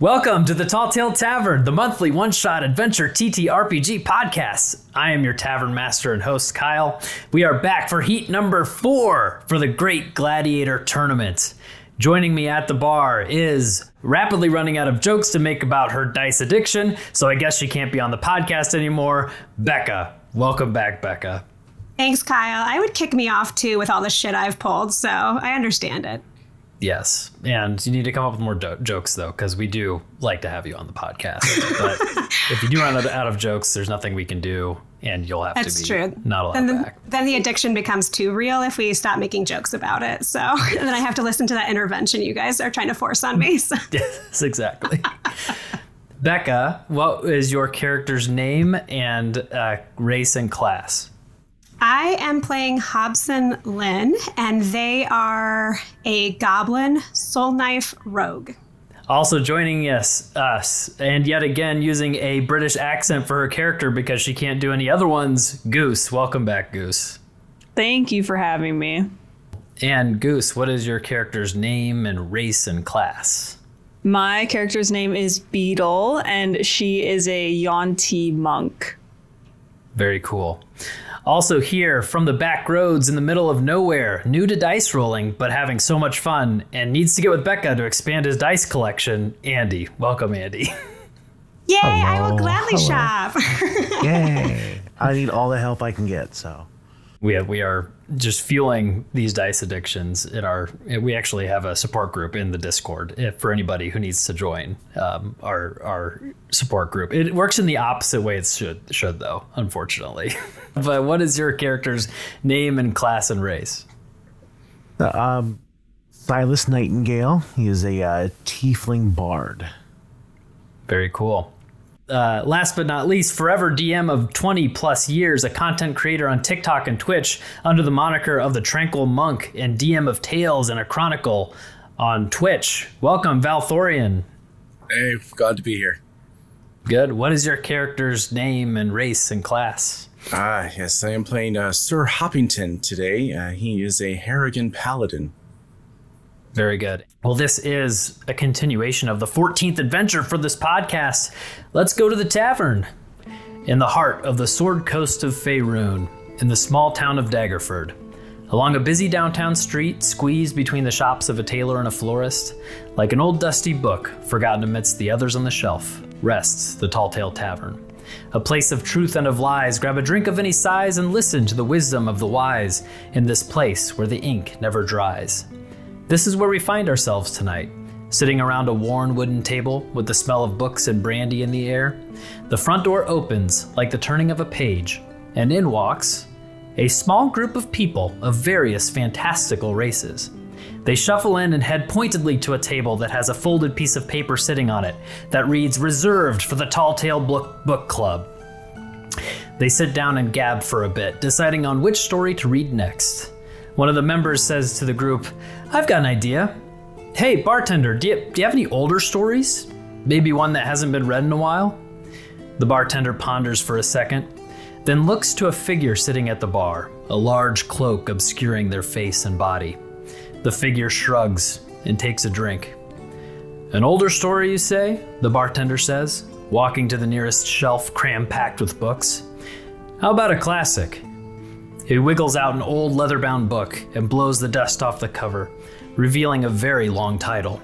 Welcome to the Talltale Tavern, the monthly one-shot adventure TTRPG podcast. I am your tavern master and host, Kyle. We are back for heat number 4 for the Great Gladiator Tournament. Joining me at the bar is rapidly running out of jokes to make about her dice addiction, so I guess she can't be on the podcast anymore, Becca. Welcome back, Becca. Thanks, Kyle. I would kick me off, too, with all the shit I've pulled, so I understand it. Yes, and you need to come up with more jokes, though, because we do like to have you on the podcast. But if you do run out of jokes, there's nothing we can do, and you'll have That's to be true. Not allowed back. Then the addiction becomes too real if we stop making jokes about it. So and then I have to listen to that intervention you guys are trying to force on me. So. Yes, exactly. Becca, what is your character's name and race and class? I am playing Hobson Lynn, and they are a goblin soul knife rogue. Also joining us, and yet again using a British accent for her character because she can't do any other ones, Goose. Welcome back, Goose. Thank you for having me. And Goose, what is your character's name and race and class? My character's name is Beetle, and she is a Yuan-ti Monk. Very cool. Also here from the back roads in the middle of nowhere, new to dice rolling, but having so much fun and needs to get with Becca to expand his dice collection, Andy. Welcome, Andy. Yay, hello, I will gladly shop. Yay. I need all the help I can get, so. We are just fueling these dice addictions. We actually have a support group in the Discord for anybody who needs to join our support group. It works in the opposite way it should though, unfortunately. But what is your character's name and class and race? Silas Nightingale. He is a Tiefling Bard. Very cool. Last but not least, forever DM of 20 plus years, a content creator on TikTok and Twitch under the moniker of the Tranquil Monk, and DM of Tales and a Chronicle on Twitch. Welcome, Valthorian. Hey, glad to be here. Good. What is your character's name and race and class? Yes, I am playing Sir Hoppington today. He is a Harengon Paladin. Very good. Well, this is a continuation of the 14th adventure for this podcast. Let's go to the tavern. In the heart of the Sword Coast of Faerun, in the small town of Daggerford, along a busy downtown street squeezed between the shops of a tailor and a florist, like an old dusty book forgotten amidst the others on the shelf, rests the Talltale Tavern. A place of truth and of lies. Grab a drink of any size and listen to the wisdom of the wise in this place where the ink never dries. This is where we find ourselves tonight, sitting around a worn wooden table with the smell of books and brandy in the air. The front door opens like the turning of a page, and in walks a small group of people of various fantastical races. They shuffle in and head pointedly to a table that has a folded piece of paper sitting on it that reads, "Reserved for the Talltale Book Club." They sit down and gab for a bit, deciding on which story to read next. One of the members says to the group, "I've got an idea. Hey, bartender, do you have any older stories? Maybe one that hasn't been read in a while?" The bartender ponders for a second, then looks to a figure sitting at the bar, a large cloak obscuring their face and body. The figure shrugs and takes a drink. "An older story, you say?" the bartender says, walking to the nearest shelf cram-packed with books. "How about a classic?" He wiggles out an old leather-bound book and blows the dust off the cover, revealing a very long title.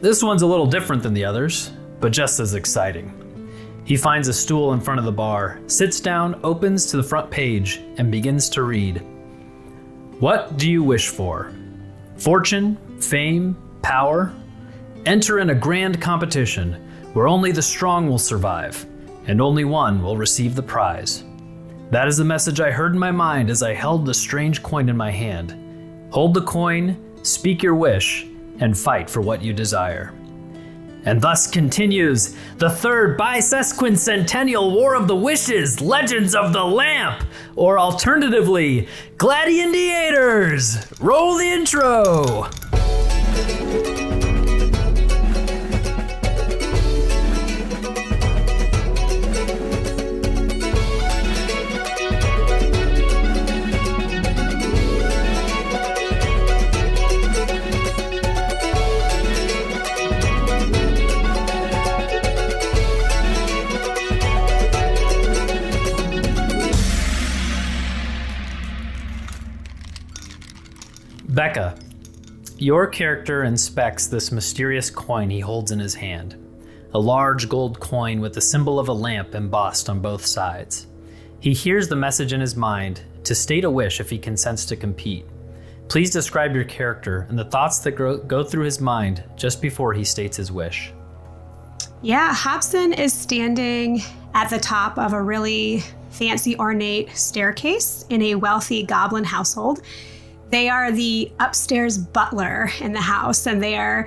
This one's a little different than the others, but just as exciting. He finds a stool in front of the bar, sits down, opens to the front page, and begins to read. "What do you wish for? Fortune, fame, power? Enter in a grand competition where only the strong will survive, and only one will receive the prize. That is the message I heard in my mind as I held the strange coin in my hand. Hold the coin, speak your wish, and fight for what you desire." And thus continues the third Bi-Sesquincentennial War of the Wishes, Legends of the Lamp, or alternatively, GlaD&Diators. Roll the intro. Becca, your character inspects this mysterious coin he holds in his hand. A large gold coin with the symbol of a lamp embossed on both sides. He hears the message in his mind to state a wish if he consents to compete. Please describe your character and the thoughts that go through his mind just before he states his wish. Yeah, Hobson is standing at the top of a really fancy, ornate staircase in a wealthy goblin household. They are the upstairs butler in the house, and they are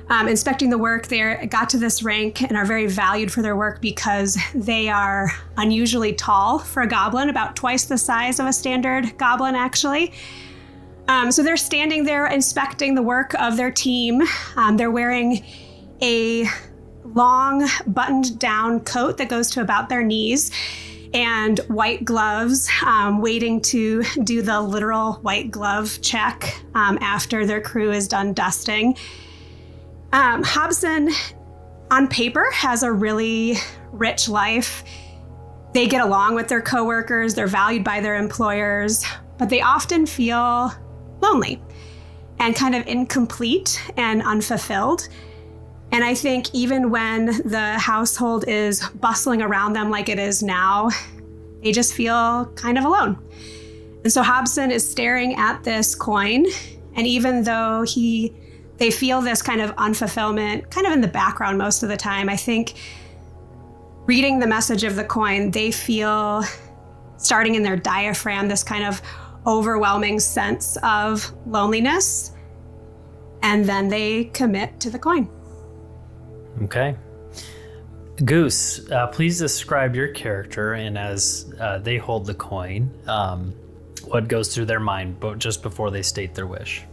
inspecting the work. They got to this rank and are very valued for their work because they are unusually tall for a goblin, about twice the size of a standard goblin, actually. So they're standing there inspecting the work of their team. They're wearing a long buttoned down coat that goes to about their knees and white gloves, waiting to do the literal white glove check after their crew is done dusting. Hobson, on paper, has a really rich life. They get along with their coworkers, they're valued by their employers, but they often feel lonely and kind of incomplete and unfulfilled. And I think even when the household is bustling around them like it is now, they just feel kind of alone. And so Hobson is staring at this coin, and even though they feel this kind of unfulfillment kind of in the background most of the time, I think reading the message of the coin, they feel, starting in their diaphragm, this kind of overwhelming sense of loneliness, and then they commit to the coin. Okay. Goose, please describe your character, and as they hold the coin, what goes through their mind just before they state their wish.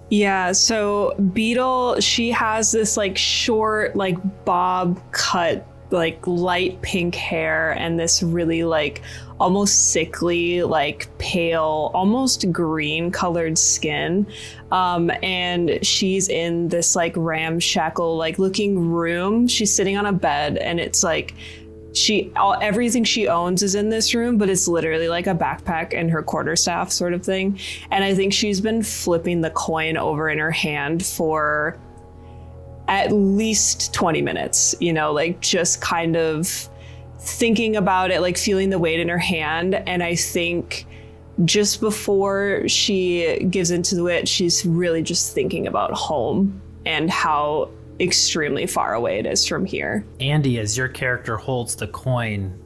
Yeah, so Beetle, she has this like short, like bob cut, like light pink hair and this really like almost sickly, like pale, almost green colored skin. And she's in this like ramshackle, like looking room. She's sitting on a bed, and it's like everything she owns is in this room, but it's literally like a backpack and her quarterstaff sort of thing. And I think she's been flipping the coin over in her hand for at least 20 minutes, you know, like just kind of thinking about it, like feeling the weight in her hand. And I think just before she gives into it, she's really just thinking about home and how extremely far away it is from here. Andy, as your character holds the coin,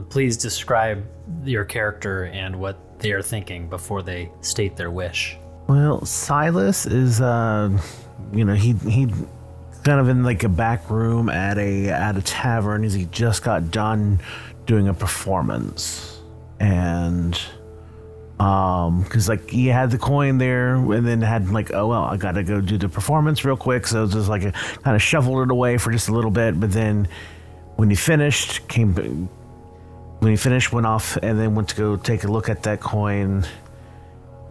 please describe your character and what they are thinking before they state their wish. Well, Silas is, he kind of in like a back room at a tavern as he just got done doing a performance, and because like he had the coin there and then had like, oh well, I gotta go do the performance real quick, so just like kind of shoveled it away for just a little bit. But then when he finished, went off and then went to go take a look at that coin.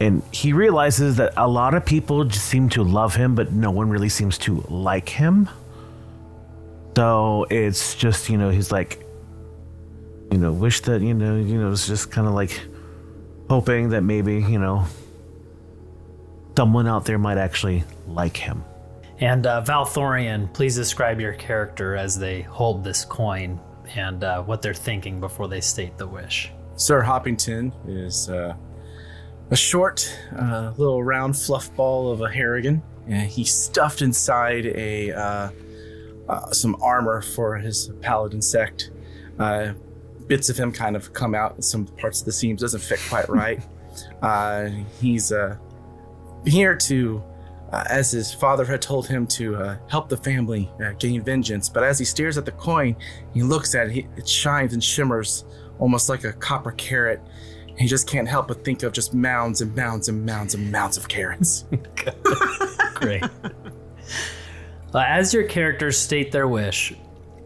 And he realizes that a lot of people just seem to love him, but no one really seems to like him. So it's just, he's like, wish that, it's just kind of like hoping that maybe, someone out there might actually like him. And Valthorian, please describe your character as they hold this coin and what they're thinking before they state the wish. Sir Hoppington is a short, little round fluff ball of a Harengon. He's stuffed inside some armor for his paladin sect. Bits of him kind of come out in some parts of the seams, doesn't fit quite right. He's here to, as his father had told him, to help the family gain vengeance. But as he stares at the coin, he looks at it, it shines and shimmers almost like a copper carrot. He just can't help but think of just mounds and mounds and mounds and mounds of carrots. Great. As your characters state their wish,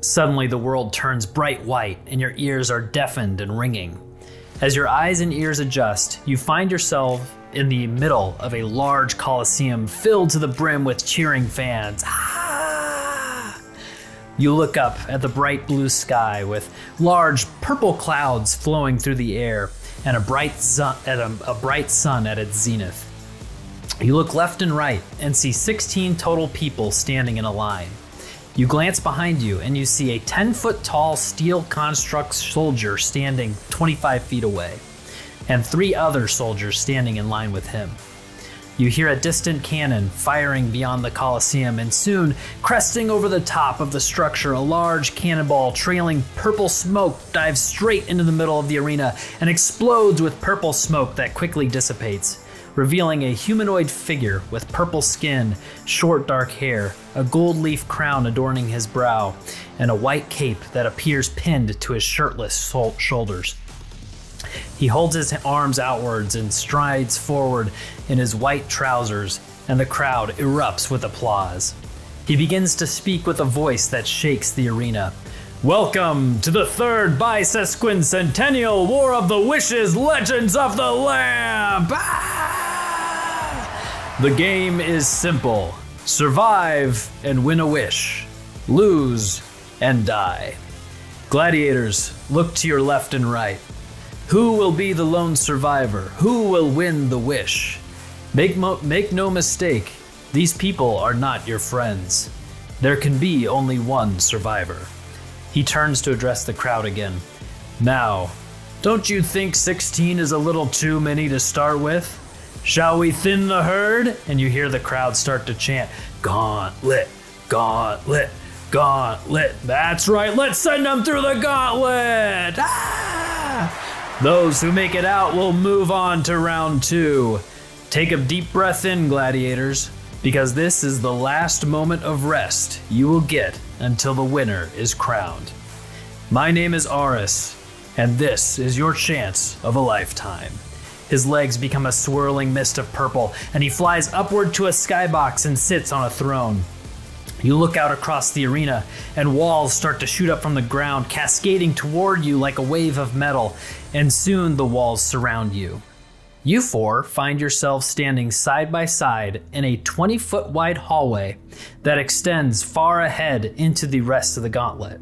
suddenly the world turns bright white and your ears are deafened and ringing. As your eyes and ears adjust, you find yourself in the middle of a large coliseum filled to the brim with cheering fans. You look up at the bright blue sky with large purple clouds flowing through the air and a bright sun at its zenith. You look left and right and see 16 total people standing in a line. You glance behind you and you see a 10-foot tall steel construct soldier standing 25 feet away, and 3 other soldiers standing in line with him. You hear a distant cannon firing beyond the Colosseum, and soon, cresting over the top of the structure, a large cannonball trailing purple smoke dives straight into the middle of the arena and explodes with purple smoke that quickly dissipates, revealing a humanoid figure with purple skin, short dark hair, a gold leaf crown adorning his brow, and a white cape that appears pinned to his shirtless shoulders. He holds his arms outwards and strides forward in his white trousers, and the crowd erupts with applause. He begins to speak with a voice that shakes the arena. Welcome to the 3rd Bi-Sesquincentennial War of the Wishes Legends of the Lamp! The game is simple. Survive and win a wish. Lose and die. Gladiators, look to your left and right. Who will be the lone survivor? Who will win the wish? Make no mistake, these people are not your friends. There can be only one survivor. He turns to address the crowd again. Now, don't you think 16 is a little too many to start with? Shall we thin the herd? And you hear the crowd start to chant, Gauntlet, Gauntlet, Gauntlet. That's right, let's send them through the gauntlet! Ah! Those who make it out will move on to round 2. Take a deep breath in, gladiators, because this is the last moment of rest you will get until the winner is crowned. My name is Aris, and this is your chance of a lifetime. His legs become a swirling mist of purple, and he flies upward to a skybox and sits on a throne. You look out across the arena, and walls start to shoot up from the ground, cascading toward you like a wave of metal, and soon the walls surround you. You 4 find yourselves standing side by side in a 20-foot wide hallway that extends far ahead into the rest of the gauntlet.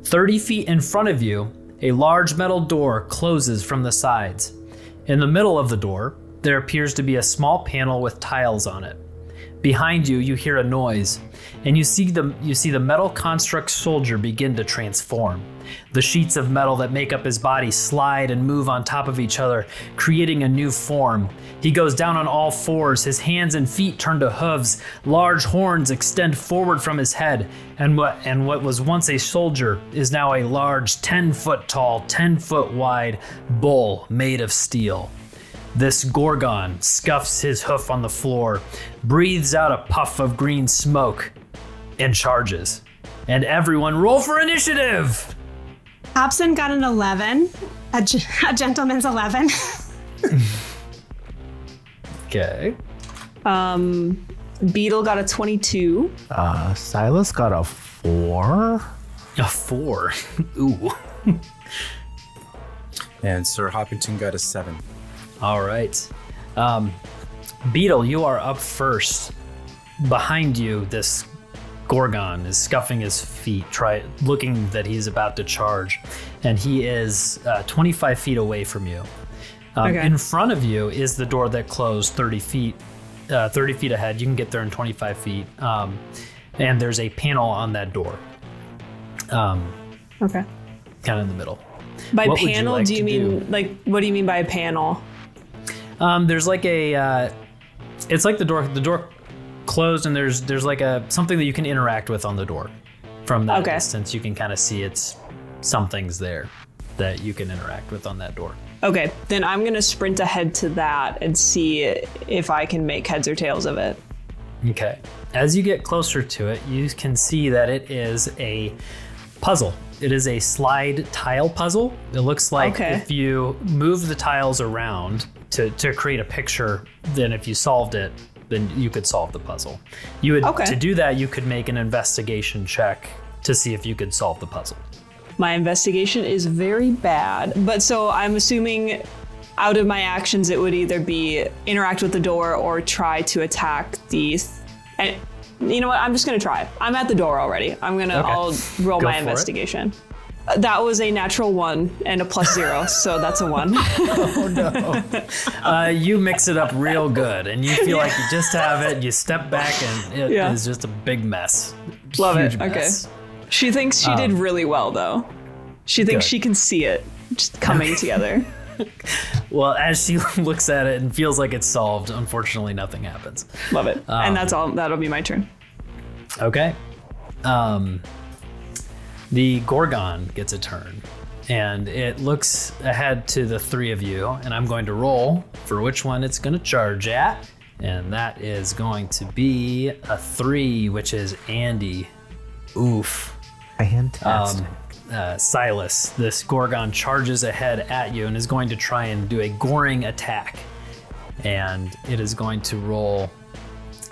30 feet in front of you, a large metal door closes from the sides. In the middle of the door, there appears to be a small panel with tiles on it. Behind you, you hear a noise, and you see the metal construct soldier begin to transform. The sheets of metal that make up his body slide and move on top of each other, creating a new form. He goes down on all fours, his hands and feet turn to hooves, large horns extend forward from his head, and what was once a soldier is now a large 10-foot tall, 10-foot wide bull made of steel. This Gorgon scuffs his hoof on the floor, breathes out a puff of green smoke, and charges. And everyone roll for initiative! Hobson got an 11, a gentleman's 11. Okay. Beetle got a 22. Silas got a 4. A 4? Ooh. And Sir Hoppington got a 7. All right. Beetle, you are up first. Behind you, this Gorgon is scuffing his feet, looking that he's about to charge. And he is 25 feet away from you. Okay. In front of you is the door that closed 30 feet ahead. You can get there in 25 feet. And there's a panel on that door. Okay. Kind of in the middle. By What would you panel, like do you to mean, do? like, what do you mean by a panel? There's like a, it's like the door closed, and there's like something that you can interact with on the door. From that distance, you can kind of see something's there that you can interact with on that door. Okay, then I'm going to sprint ahead to that and see if I can make heads or tails of it. Okay. As you get closer to it, you can see that it is a puzzle. It is a slide tile puzzle. It looks like if you move the tiles around to create a picture, then if you solved it, then you could solve the puzzle. To do that, you could make an investigation check to see if you could solve the puzzle. My investigation is very bad, but so I'm assuming out of my actions, it would either be interact with the door or try to attack and you know what? I'm just gonna try. I'm at the door already. I'll roll my investigation. That was a natural 1 and a +0, so that's a 1. Oh no! You mix it up real good, and you feel like you just have it. You step back, and it is just a big mess. Love Huge it. mess. Okay. She thinks she did really well, though. She thinks good. she can see it just coming together. Well, as she looks at it and feels like it's solved, unfortunately, nothing happens. Love it. And that's all. That'll be my turn. Okay. The Gorgon gets a turn, and it looks ahead to the 3 of you, and I'm going to roll for which one it's going to charge at, and that is going to be a 3, which is Andy. Oof. Fantastic. Silas, this Gorgon charges ahead at you and is going to try and do a goring attack, and it is going to roll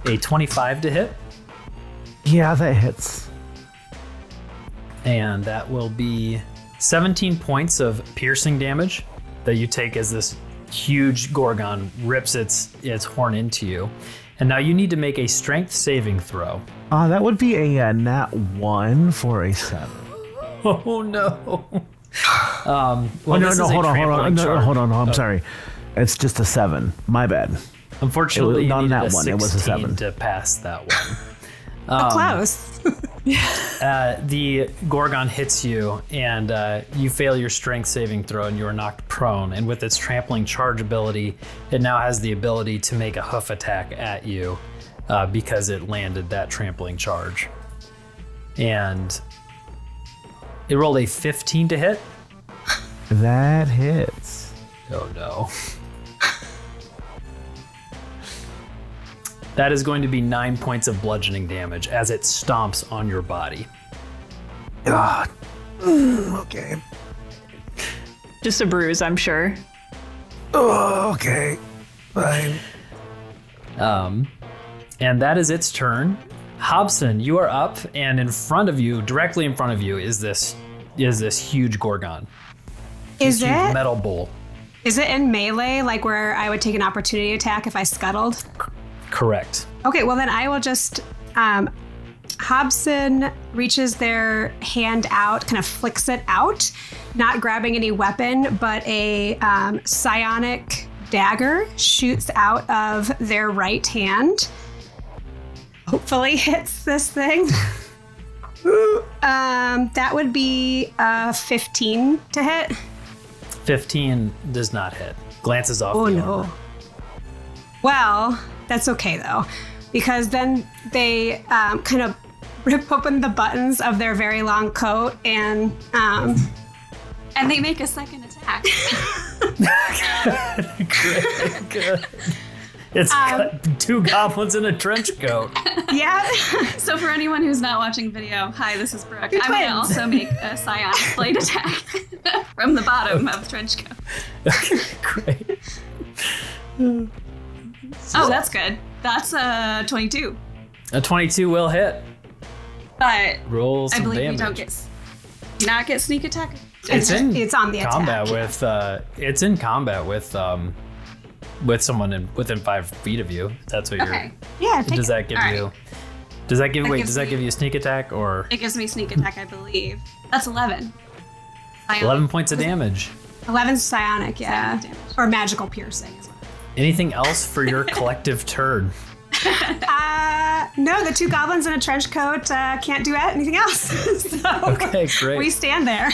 a 25 to hit. Yeah, that hits. And that will be 17 points of piercing damage that you take as this huge Gorgon rips its horn into you. And now you need to make a strength saving throw. That would be a nat 1 for a 7. Oh no. Hold on. I'm sorry. It's just a 7. My bad. Unfortunately, not you needed that a one. It was a 7 to pass that one. Close. The Gorgon hits you, and you fail your strength saving throw, and you are knocked prone. And with its trampling charge ability, it now has the ability to make a hoof attack at you because it landed that trampling charge. And it rolled a 15 to hit. That hits. Oh no. That is going to be 9 points of bludgeoning damage as it stomps on your body. Okay. Just a bruise, I'm sure. Okay. Fine. And that is its turn. Hobson, you are up, and in front of you, directly in front of you, is this huge Gorgon. Is Huge it? metal bowl. Is it in melee, like where I would take an opportunity attack if I scuttled? Correct. Okay, well then I will just, Hobson reaches their hand out, kind of flicks it out, not grabbing any weapon, but a psionic dagger shoots out of their right hand. Hopefully hits this thing. That would be 15 to hit. 15 does not hit. Glances off Oh the no. armor. Well, that's okay though, because then they kind of rip open the buttons of their very long coat and they make a second attack. Good. It's got 2 goblins in a trench coat. yeah. So for anyone who's not watching video, hi, this is Brooke. I'm going to also make a psionic blade attack from the bottom of the trench coat. Great. Oh, that's good. That's a 22. A 22 will hit. But Roll some I believe damage. you don't not get sneak attack. It's on the combat attack. it's in combat with someone within 5 feet of you. That's what Okay. Yeah, does that give All you? right. Does that give That wait? gives Does that me- give you a sneak attack or It gives me sneak attack, I believe. That's 11. 11 points of damage? 11 psionic, yeah. Psionic damage. Or magical piercing as well. Anything else for your collective turn? No, the 2 goblins in a trench coat can't do anything else. So Okay, great. we stand there.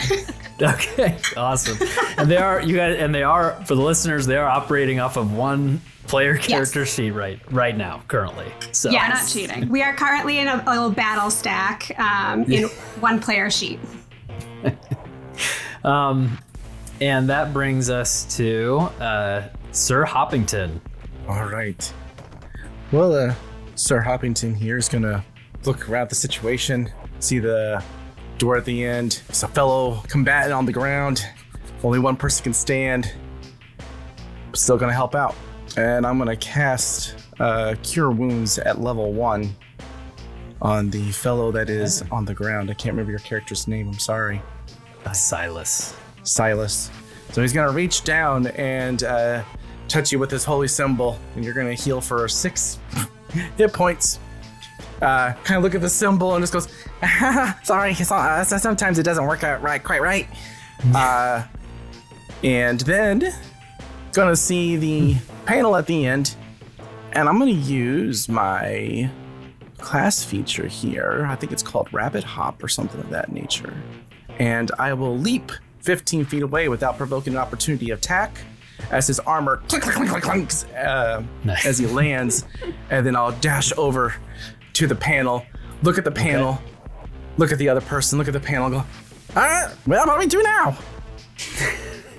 Okay, awesome. And they are for the listeners, they are operating off of 1 player character sheet right now, currently. So Yes. We're not cheating. We are currently in a little battle stack in 1 player sheet. and that brings us to Sir Hoppington. All right. Well, Sir Hoppington here is gonna look around the situation, see the door at the end. There's a fellow combatant on the ground. Only 1 person can stand. Still gonna help out. And I'm gonna cast Cure Wounds at level 1 on the fellow that is on the ground. I can't remember your character's name, I'm sorry. Silas. Silas. So he's gonna reach down and touch you with his holy symbol, and you're gonna heal for 6 hit points. kind of look at the symbol and just goes, sorry, sometimes it doesn't work out quite right. And then gonna see the panel at the end, and I'm gonna use my class feature here. I think it's called Rabbit Hop or something of that nature. And I will leap 15 feet away without provoking an opportunity attack as his armor clinks nice. as he lands. And then I'll dash over to the panel, look at the panel, look at the other person, look at the panel, and go, all right, well, what do we do now?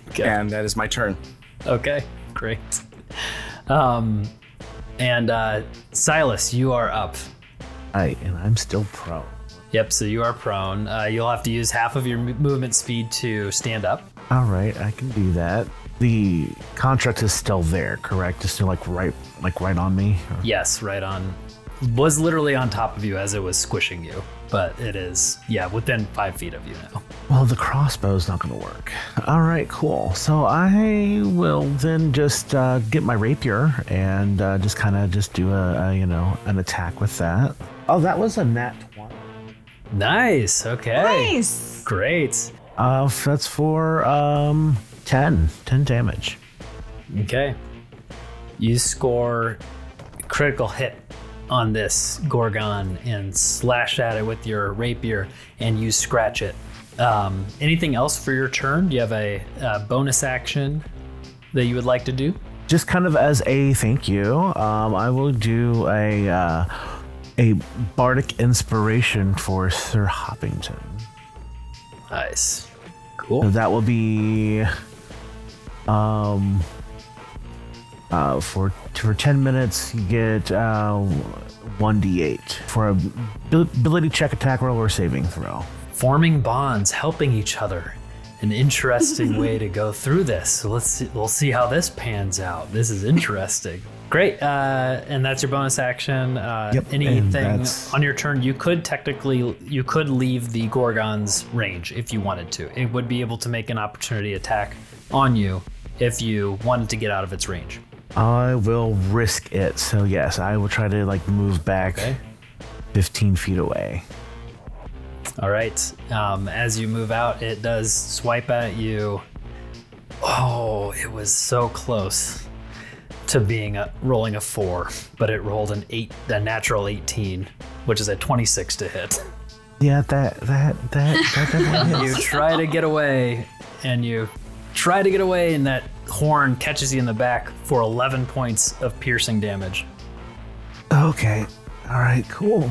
Okay. And that is my turn. Okay, great. And Silas, you are up. And I'm still prone. Yep, so you are prone. You'll have to use half of your movement speed to stand up. All right, I can do that. The contract is still there, correct? Just like right on me. Or? Yes, right on. Was literally on top of you as it was squishing you, but it is, within 5 feet of you now. Well, the crossbow's not going to work. All right, cool. So I will then just get my rapier and just kind of just do an attack with that. Oh, that was a nat 20. Nice. Okay. Nice. Great. That's for 10 damage. Okay. You score critical hit on this Gorgon and slash at it with your rapier, and you scratch it. Anything else for your turn? Do you have a bonus action that you would like to do? Just kind of as a thank you, I will do a bardic inspiration for Sir Hoppington. Nice. Cool. So that will be for 10 minutes you get 1d8 for a ability check, attack roll, or saving throw. Forming bonds, helping each other. An interesting way to go through this. So we'll see how this pans out. This is interesting. Great. And that's your bonus action. Yep, anything on your turn, you could leave the Gorgon's range if you wanted to. It would be able to make an opportunity attack on you if you wanted to get out of its range. I will risk it. So yes, I will try to move back 15 feet away. All right. As you move out, it does swipe at you. Oh, it was so close to rolling a 4, but it rolled a natural 18, which is a 26 to hit. Yeah, that definitely You try to get away, and that horn catches you in the back for 11 points of piercing damage. Okay. All right, cool.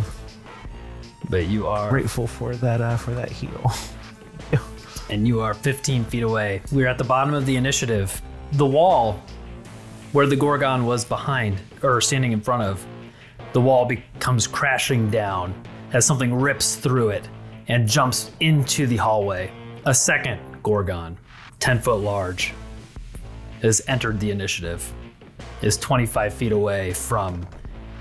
But you are grateful for that heal. And you are 15 feet away. We're at the bottom of the initiative. The wall where the Gorgon was behind, or standing in front of, the wall becomes crashing down as something rips through it and jumps into the hallway. A second Gorgon, 10 foot large, has entered the initiative, is 25 feet away from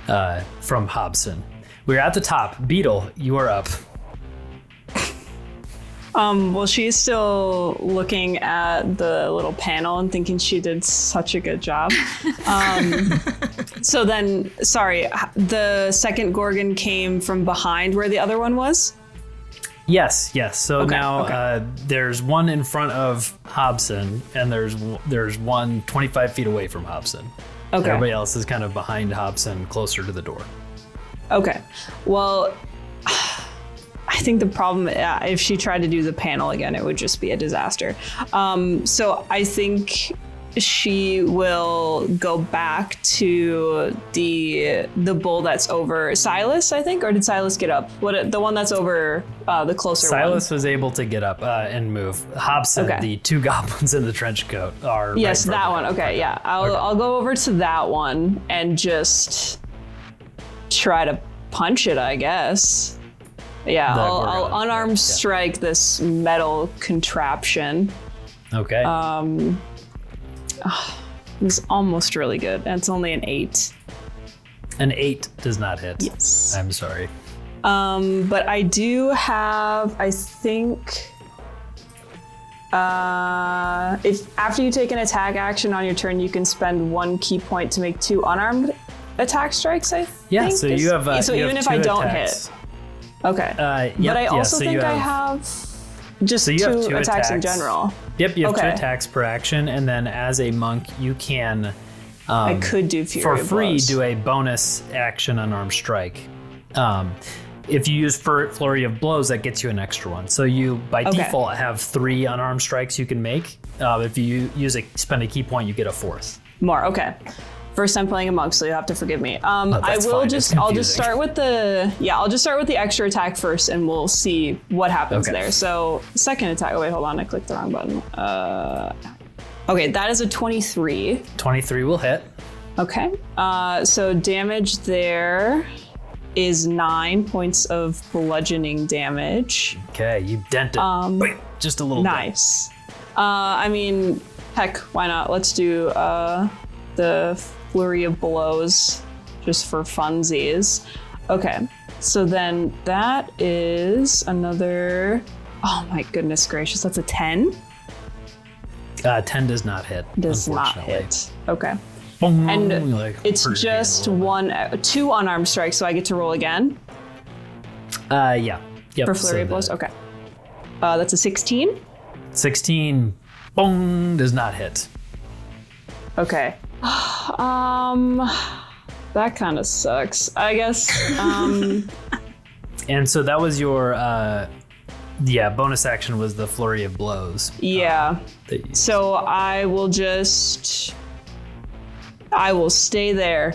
Hobson. We're at the top. Beetle, you are up. Well, she's still looking at the little panel and thinking she did such a good job. So then, sorry, the second Gorgon came from behind where the other one was? Yes. So now there's one in front of Hobson, and there's one 25 feet away from Hobson. Okay. Everybody else is kind of behind Hobson, closer to the door. Okay. Well, I think the problem, if she tried to do the panel again, it would just be a disaster. So I think she will go back to the bull that's over Silas, I think, or did Silas get up? The one that's over the closer one. Silas was able to get up and move. Hobson, the two goblins in the trench coat, are yes, right that one. Okay, yeah, I'll go over to that one and just try to punch it, I guess. Yeah, I'll unarmed strike this metal contraption. Okay. It's almost really good. It's only an 8. An 8 does not hit. Yes. I'm sorry. But I do have, I think, if after you take an attack action on your turn, you can spend 1 key point to make 2 unarmed attack strikes, I think. Yeah, so you have so you even have if I 2 don't attacks. hit. Okay. Yep, but I also so think you I have just so you have 2 attacks in general. Yep, you have 2 Okay. attacks per action, and then as a monk, you can I could do Fury for of free Blows. do a bonus action unarmed strike. If you use Flurry of Blows, that gets you an extra one. So you, by default, have 3 unarmed strikes you can make. If you spend a key point, you get a 4th. More, okay. First time playing a monk, so you have to forgive me. I'll just start with the extra attack first, and we'll see what happens there. So second attack. Oh wait, hold on, I clicked the wrong button. Okay, that is a 23. 23 will hit. Okay, so damage there is 9 points of bludgeoning damage. Okay, you dent it. Wait, just a little bit. Nice. I mean, heck, why not? Let's do the Flurry of Blows just for funsies. Okay, so then that is another. Oh my goodness gracious, that's a 10. 10 does not hit. Does not unfortunately. hit. Okay. Boom, And like, it's hurt your just hand a little 2 unarmed strikes, so I get to roll again bit. Yeah. Yep, for Flurry of Blows. Okay. That's a 16. 16, boom, does not hit. Okay. That kind of sucks, I guess. And so that was your, bonus action was the Flurry of Blows. Yeah. That you- So I will stay there.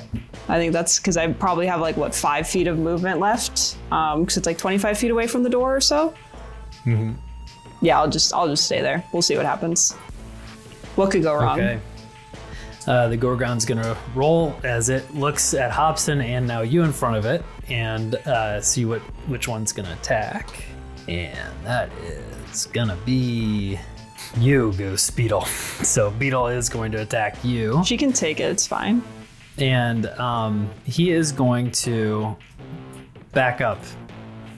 I think that's because I probably have 5 feet of movement left. Because it's 25 feet away from the door or so. Mm-hmm. Yeah, I'll just stay there. We'll see what happens. What could go wrong? Okay. The Gorgon's gonna roll as it looks at Hobson and now you in front of it, and see which one's gonna attack. And that is gonna be you, Goose, Beetle. So Beetle is going to attack you. She can take it. It's fine. And he is going to back up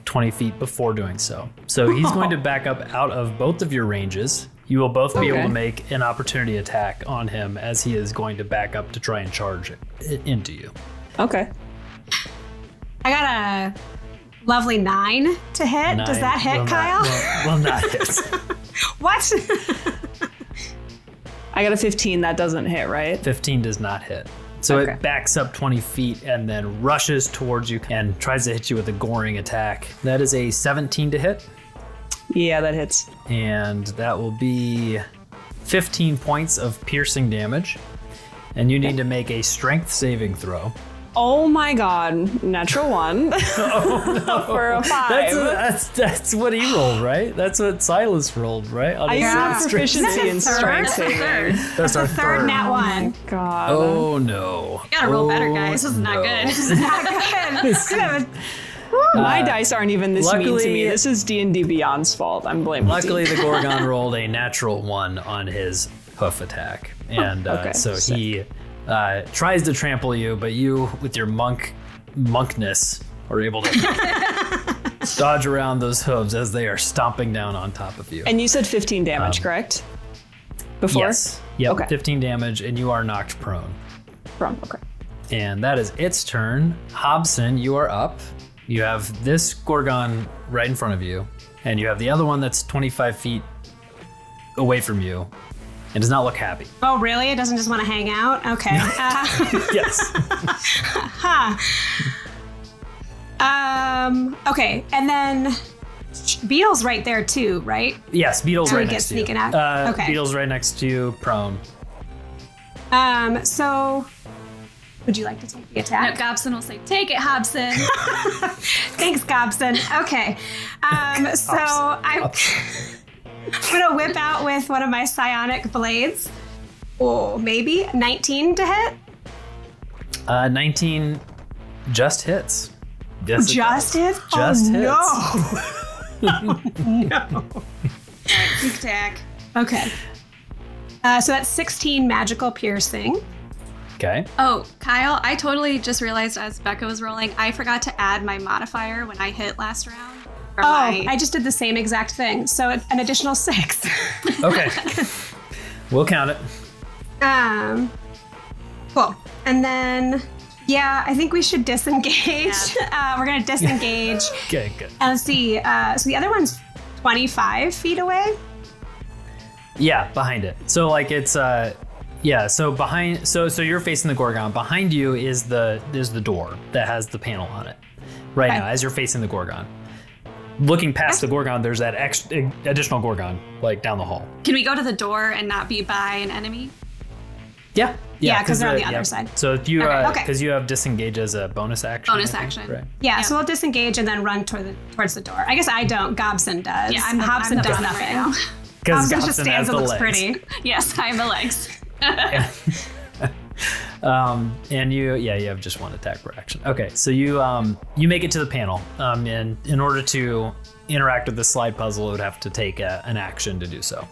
20 feet before doing so. So he's going to back up out of both of your ranges. You will both be able to make an opportunity attack on him as he is going to back up to try and charge it into you. Okay. I got a lovely 9 to hit. Does that hit, Kyle? Will not hit. What? I got a 15. That doesn't hit, right? 15 does not hit. So it backs up 20 feet and then rushes towards you and tries to hit you with a goring attack. That is a 17 to hit. Yeah, that hits. And that will be 15 points of piercing damage. And you need to make a strength saving throw. Oh my god, natural 1 for a 5. That's what he rolled, right? That's what Silas rolled, right? I have proficiency in strength saving. That's our Third nat 1. God. Oh no. You gotta roll better, guys. This is not good. This is not good. My dice aren't even this mean to luckily- me. This is D&D Beyond's fault. I'm blaming Luckily, the Gorgon rolled a natural 1 on his hoof attack. And so he tries to trample you, but you, with your monkness, are able to dodge around those hooves as they are stomping down on top of you. And you said 15 damage, correct? Before? Yes. Yep, Okay. 15 damage, and you are knocked prone. Okay. And that is its turn. Hobson, you are up. You have this Gorgon right in front of you, and you have the other one that's 25 feet away from you. It does not look happy. Oh, really? It doesn't just want to hang out? Okay. Yes. Okay, and then Beetle's right there too, right? Yes, Beetle's So right he next gets to you. sneaking out. Okay. Beetle's right next to you, prone. So would you like to take the No, attack? Gobson will say, "Take it, Hobson." Thanks, Gobson. Okay. So I'm gonna whip out with one of my psionic blades. Oh, maybe 19 to hit. 19 just hits. Yes, it Just does. hit? Just Oh, no. Sneak attack. Okay. So that's 16 magical piercing. Okay. Oh, Kyle, I totally just realized as Becca was rolling, I forgot to add my modifier when I hit last round. Or I just did the same exact thing. So an additional 6. Okay. We'll count it. Cool. And then Yeah, I think we should disengage. We're going to disengage. Okay, good. Let's see. So the other one's 25 feet away. Yeah, behind it. So like it's yeah, so behind so you're facing the Gorgon. Behind you is the door that has the panel on it. Right now, as you're facing the Gorgon. Looking past the Gorgon, there's that additional Gorgon like down the hall. Can we go to the door and not be by an enemy? Yeah. Yeah, because they're on the other side. So if you because you have disengage as a bonus action. Bonus action. Right. Yeah, so we'll disengage and then run towards the door. I guess I don't. Gobson does. Yeah, Hobson does right nothing. now. Because Hobson just stands and looks pretty. Yes, I have the legs. And you have just one attack per action. Okay, so you make it to the panel. And in order to interact with the slide puzzle, it would have to take an action to do so.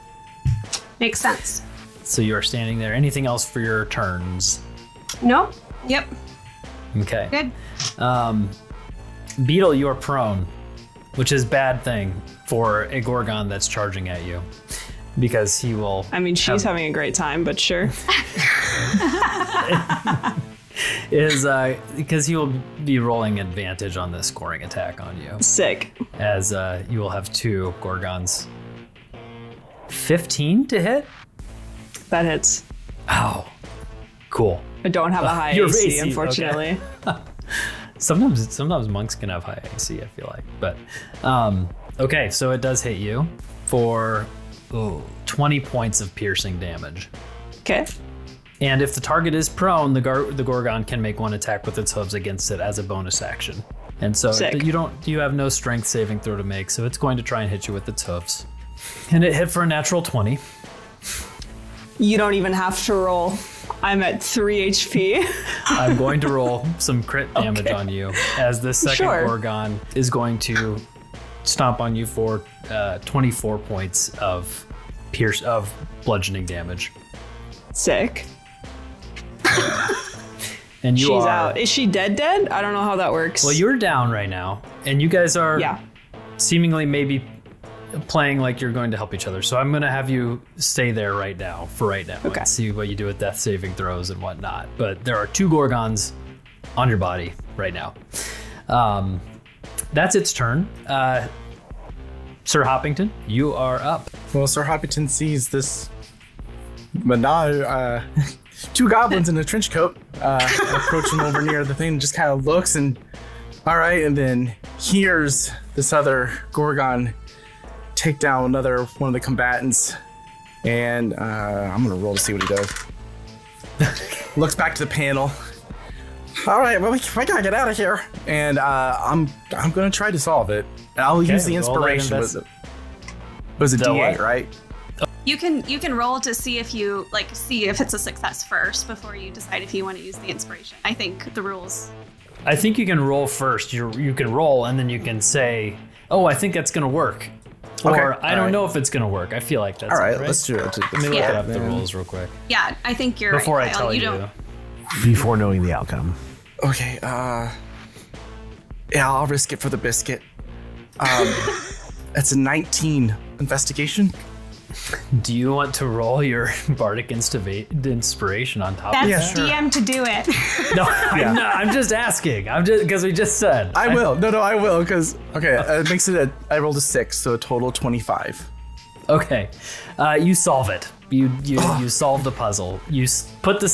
Makes sense. So you are standing there. Anything else for your turns? Nope. Yep. Okay. Good. Beetle, you are prone, which is a bad thing for a Gorgon that's charging at you. Because he will... I mean, she's having a great time, but sure. Because he will be rolling advantage on this scoring attack on you. Sick. As you will have 2 Gorgons. 15 to hit? That hits. Oh, cool. I don't have a high AC, unfortunately. Okay. Sometimes monks can have high AC, I feel like. But, okay, so it does hit you for 20 points of piercing damage. Okay. And if the target is prone, the Gorgon can make one attack with its hooves against it as a bonus action. And so you have no strength saving throw to make, so it's going to try and hit you with its hooves. And it hit for a natural 20. You don't even have to roll. I'm at 3 HP. I'm going to roll some crit damage on you as this second Gorgon is going to stomp on you for 24 points of bludgeoning damage. Sick. And she's out. Is she dead? I don't know how that works. Well, you're down right now, and you guys are seemingly maybe playing like you're going to help each other. So I'm going to have you stay there right now, and see what you do with death saving throws and whatnot. But there are 2 Gorgons on your body right now. That's its turn. Sir Hoppington, you are up. Well, Sir Hoppington sees this menage, 2 goblins in a trench coat approaching over near the thing, just kind of looks and all right, and then hears this other Gorgon take down another one of the combatants, and I'm gonna roll to see what he does. Looks back to the panel. All right, well, we gotta get out of here, and I'm gonna try to solve it. I'll use the inspiration. Was it D8, right? You can roll to see if it's a success first before you decide if you want to use the inspiration. I think the rules. I think you can roll first. You can roll and then you can say, "Oh, I think that's gonna work," or "I don't know if it's gonna work." I feel like that's all right. Right? Let's do it. Let me look up the rules real quick. Yeah, I think you're before right. I tell you. Before knowing the outcome. Okay. Yeah, I'll risk it for the biscuit. That's a 19 investigation. Do you want to roll your bardic inspiration on top of that? That's DM to do it. No, I'm just asking. Because we just said. I will. No, I will. Because, it makes it I rolled a 6, so a total 25. Okay. You solve it. You solve the puzzle. You put you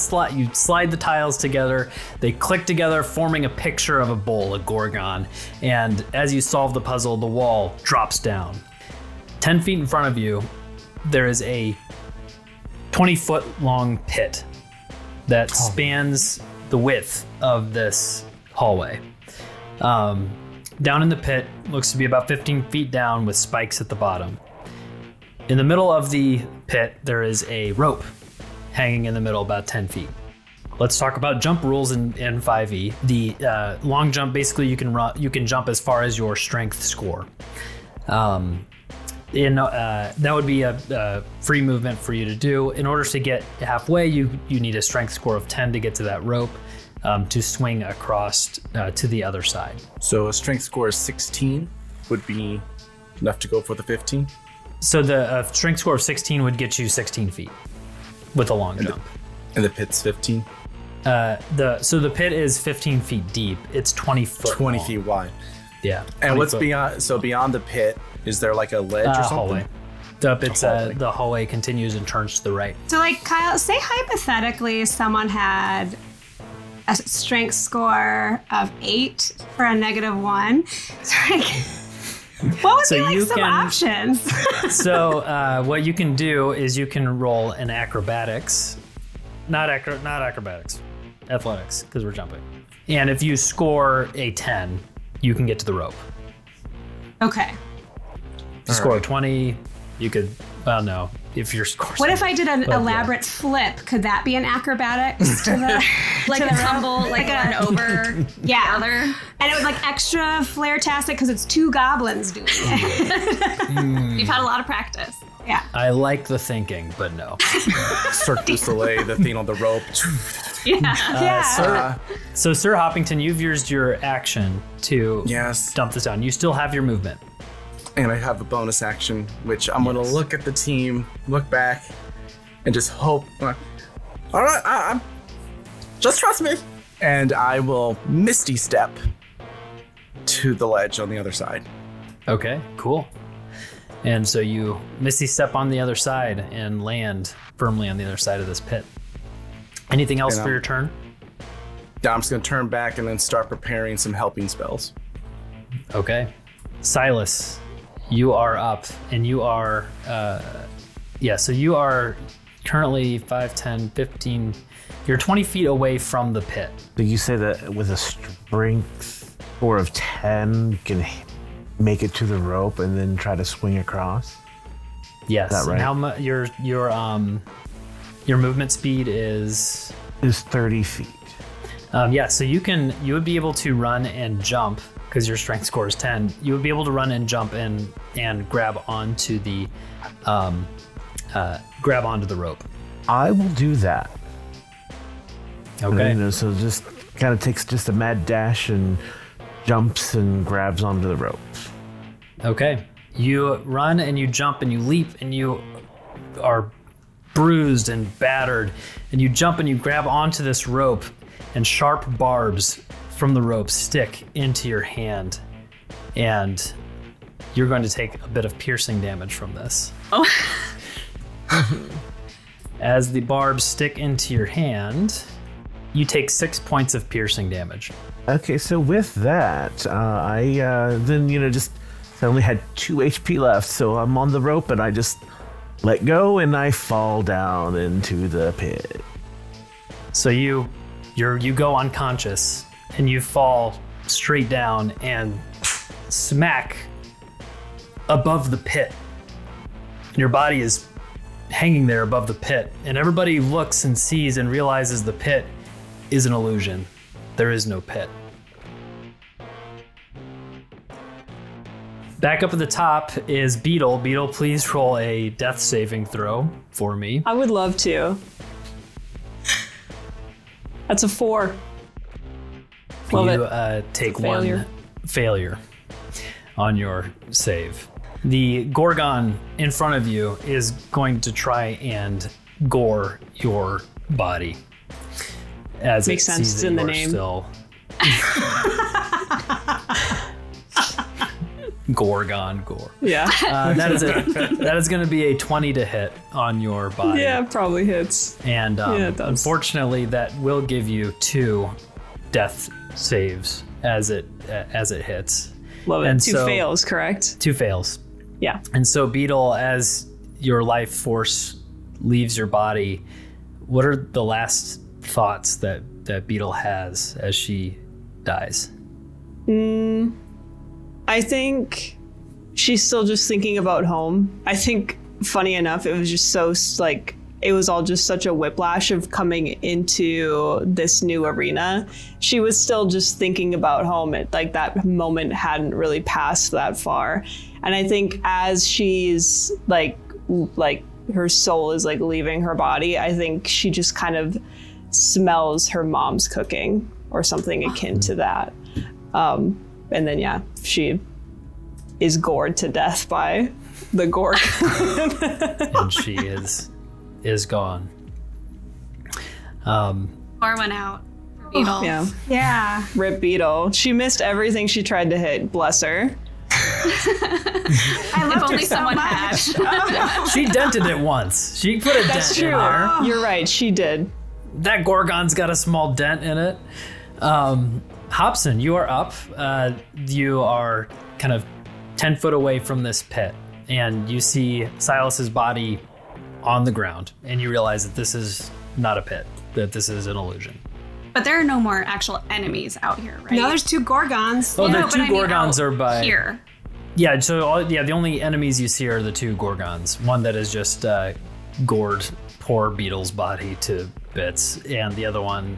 slide the tiles together. They click together, forming a picture of a bowl, a Gorgon. And as you solve the puzzle, the wall drops down. 10 feet in front of you, there is a 20-foot long pit that spans the width of this hallway. Down in the pit, looks to be about 15 feet down with spikes at the bottom. In the middle of the pit, there is a rope hanging in the middle about 10 feet. Let's talk about jump rules in 5e. The long jump, basically you can jump as far as your strength score. That would be a free movement for you to do. In order to get halfway, you need a strength score of 10 to get to that rope to swing across to the other side. So a strength score of 16 would be enough to go for the 15? So the strength score of 16 would get you 16 feet with a long jump. And the pit's 15? So the pit is 15 feet deep. It's 20 foot 20 long. feet wide. Yeah. And what's beyond? So beyond the pit, is there like a ledge or something? Hallway. The hallway continues and turns to the right. So, like, Kyle, say hypothetically someone had a strength score of 8 for a -1. So, like, what would be like some options? So what you can do is you can roll an acrobatics, not acrobatics, athletics, because we're jumping. And if you score a 10, you can get to the rope. Okay. If you score a 20, you could. Well, no. If your score. What if I did an elaborate flip? Could that be an acrobatics to the like a tumble, like an over? Yeah. The other? And it was like extra flair-tastic because it's 2 goblins doing it. You've had a lot of practice. Yeah. I like the thinking, but no. Cirque du Soleil, the thing on the rope. Yeah. So Sir Hoppington, you've used your action to Yes. dump this down. You still have your movement. And I have a bonus action, which I'm gonna look at the team, look back, and just hope. All right, I'm just trust me. And I will Misty Step to the ledge on the other side. Okay, cool. And so you Misty Step on the other side and land firmly on the other side of this pit. Anything else for your turn? Yeah, I'm just gonna turn back and then start preparing some helping spells. Okay. Silas, you are up, and you are, so you are currently 5, 10, 15, you're 20 feet away from the pit. So you say that with a strength score of 10, you can make it to the rope and then try to swing across? Yes. Is that right? And how much, your movement speed is? Is 30 feet. So you would be able to run and jump, because your strength score is 10. You would be able to run and jump and grab onto the rope. I will do that. Okay. So just kind of takes just a mad dash and jumps and grabs onto the rope. Okay. You run and you jump and you leap and you are bruised and battered, and you jump and you grab onto this rope, and sharp barbs from the rope stick into your hand, and you're going to take a bit of piercing damage from this. Oh. As the barbs stick into your hand, you take 6 points of piercing damage. Okay, so with that, I then, just I only had 2 HP left, so I'm on the rope and I just let go and I fall down into the pit. So you go unconscious and you fall straight down and smack above the pit. Your body is hanging there above the pit, and everybody looks and sees and realizes the pit is an illusion. There is no pit. Back up at the top is Beetle. Beetle, please roll a death saving throw for me. I would love to. That's a 4. You take one failure on your save. The Gorgon in front of you is going to try and gore your body. As Makes it sense, sees it's that in the you are name. still Gorgon gore. Yeah. That is going to be a 20 to hit on your body. Yeah, probably hits. And it does. unfortunately, that will give you 2 death saves as it hits. Love it. And 2 so- fails, correct? 2 fails. Yeah. And so, Beetle, as your life force leaves your body, what are the last thoughts that Beetle has as she dies? I think she's still just thinking about home. I think, funny enough, it was just so, it was all just such a whiplash of coming into this new arena. She was still just thinking about home. That moment hadn't really passed that far. And I think as she's her soul is leaving her body, I think she just kind of smells her mom's cooking or something akin to that. And then, she is gored to death by the Gorgon. And she is gone. Pour one out for Beetle. Yeah. Yeah. Rip Beetle. She missed everything she tried to hit. Bless her. I loved If only her so someone much. had. She dented it once. She put a That's dent in true. there. You're right. She did. That Gorgon's got a small dent in it. Hobson, you are up. You are kind of 10 foot away from this pit, and you see Silas's body on the ground, and you realize that this is not a pit, that this is an illusion. But there are no more actual enemies out here, right? No, there's 2 Gorgons. Oh, the but 2 I mean Gorgons out are by here. Yeah, so the only enemies you see are the 2 Gorgons. One that is just gored poor Beetle's body to bits, and the other one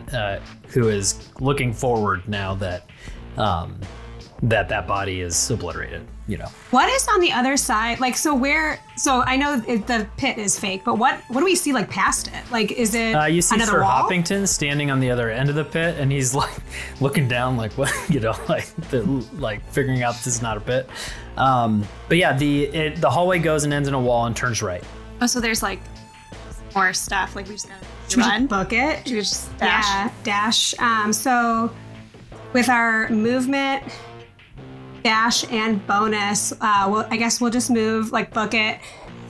who is looking forward now that that body is obliterated. You know. What is on the other side? Like, so I know the pit is fake, but what do we see like past it? Like, is it you see another Sir wall? Hoppington standing on the other end of the pit, and he's like looking down, like what, like figuring out this is not a pit. But yeah, the hallway goes and ends in a wall and turns right. Oh, so there's like more stuff. Like we just gotta Should we run. just book it? Should we just dash? Yeah, dash. So with our movement, dash, and bonus, I guess we'll just move, like book it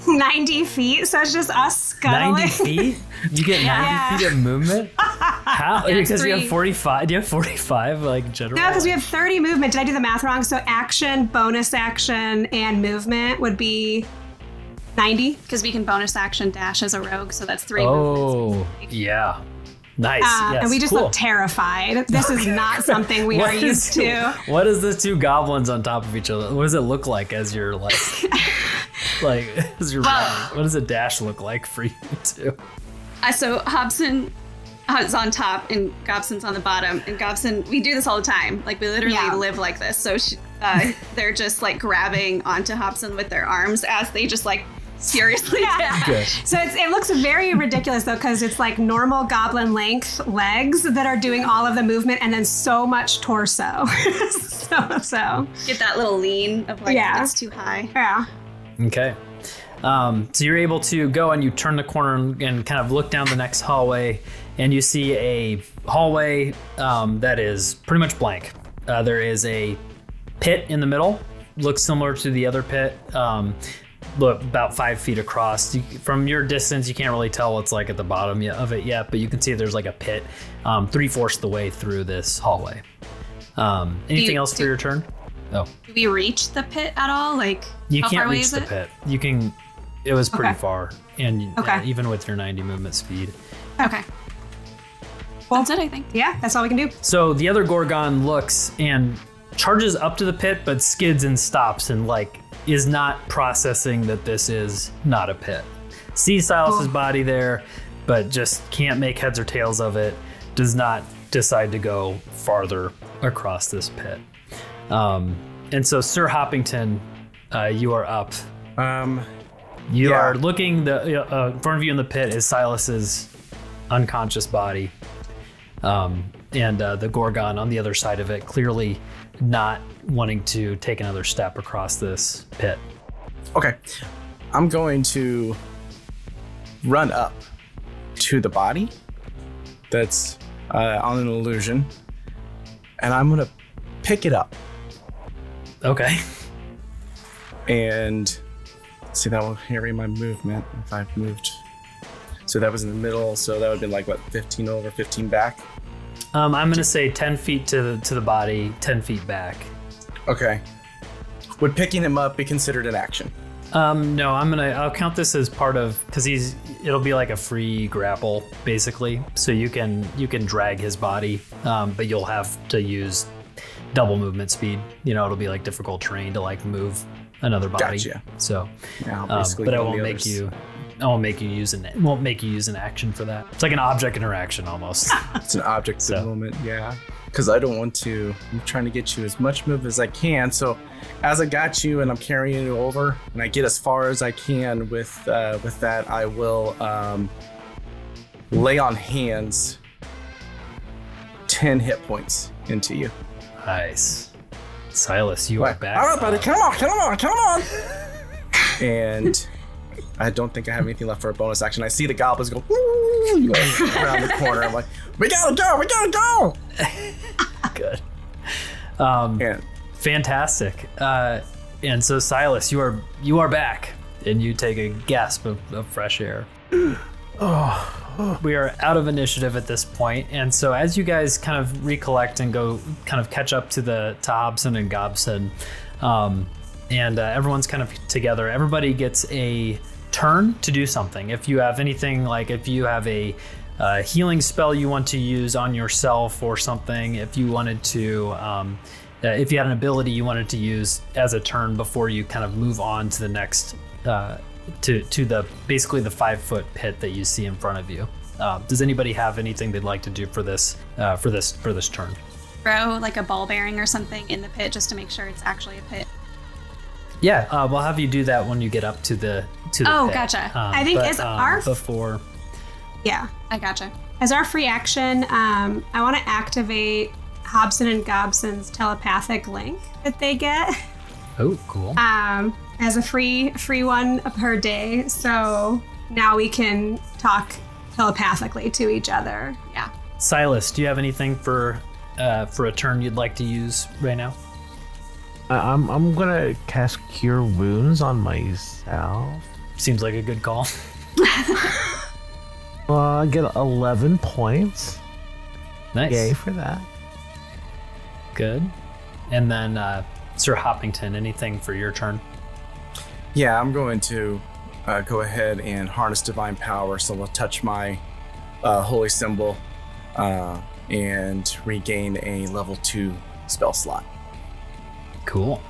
90 feet. So it's just us scuttling. 90 feet? You get 90 feet of movement? How? Yeah, Because you have three. 45. Do you have 45 like general? No, because we have 30 movement. Did I do the math wrong? So action, bonus action, and movement would be 90. Because we can bonus action dash as a rogue, so that's 3 Oh, movements. yeah. Nice. Yes, and we just cool. look terrified. This is not something we are used to. What is the 2 goblins on top of each other? What does it look like as you're like as you're running? What does a dash look like for you two? So Hobson is on top and Gobson's on the bottom. And Gobson, we do this all the time. Like we literally live like this. So they're just like grabbing onto Hobson with their arms as they just like furiously dash. Good. So it looks very ridiculous though, because it's like normal goblin length legs that are doing all of the movement, and then so much torso. so Get that little lean of like it's too high. yeah. Okay. So you're able to go and you turn the corner and kind of look down the next hallway, and you see a hallway that is pretty much blank. There is a pit in the middle, looks similar to the other pit, about 5 feet across. From your distance, you can't really tell what's like at the bottom of it yet, but you can see there's like a pit 3/4 the way through this hallway. Anything else for your turn? Oh. Do we reach the pit at all? Like You how can't far away reach is the it? pit. You can. It was pretty far, and Okay. even with your 90 movement speed. Okay. Well, that's it, I think. Yeah, that's all we can do. So the other Gorgon looks and charges up to the pit, but skids and stops and like is not processing that this is not a pit. Sees Silas's body there, but just can't make heads or tails of it. Does not decide to go farther across this pit. And so, Sir Hoppington, you are up. You are looking in front of you in the pit is Silas's unconscious body, and the Gorgon on the other side of it, clearly not wanting to take another step across this pit. Okay, I'm going to run up to the body that's on an illusion, and I'm gonna pick it up. Okay. And see, that will carry my movement if I've moved. So that was in the middle, so that would have been like, what, 15 over, 15 back? I'm going to say 10 feet to the body, 10 feet back. Okay. Would picking him up be considered an action? No, I'll count this as part of, because it'll be like a free grapple, basically. So you can drag his body, but you'll have to use double movement speed. You know, it'll be like difficult terrain to like move another body. Gotcha. So, Yeah, I'll basically but I go won't the make others. you. I won't make you use an action for that. It's like an object interaction almost. It's an object at the moment, yeah. Because I don't want to. I'm trying to get you as much move as I can. So, as I got you and I'm carrying you over, and I get as far as I can with that, I will lay on hands 10 hit points into you. Nice, Silas, you are back. All right, buddy, come on. And I don't think I have anything left for a bonus action. I see the goblins go, "Woo!" you go around the corner. I'm like, we gotta go. Good. Yeah. Fantastic. And so Silas, you are back, and you take a gasp of fresh air. We are out of initiative at this point, and so as you guys kind of recollect and go kind of catch up to Hobson and Gobson, and everyone's kind of together, everybody gets a turn to do something. If you have anything, like if you have a healing spell you want to use on yourself or something, if you wanted to, if you had an ability you wanted to use as a turn before you kind of move on to the next, to the basically the 5-foot pit that you see in front of you. Does anybody have anything they'd like to do for this turn? Throw like a ball bearing or something in the pit just to make sure it's actually a pit. Yeah, we'll have you do that when you get up to the pit. Gotcha. I think as our before. Yeah, I gotcha. As our free action, I want to activate Hobson and Gobson's telepathic link that they get. Oh, cool. As a free one per day, so now we can talk telepathically to each other. Yeah. Silas, do you have anything for a turn you'd like to use right now? I'm gonna cast Cure Wounds on myself. Seems like a good call. I get 11 points. Nice. Yay for that. Good. And then Sir Hoppington, anything for your turn? Yeah, I'm going to go ahead and harness divine power, so we'll touch my holy symbol and regain a level 2 spell slot. Cool.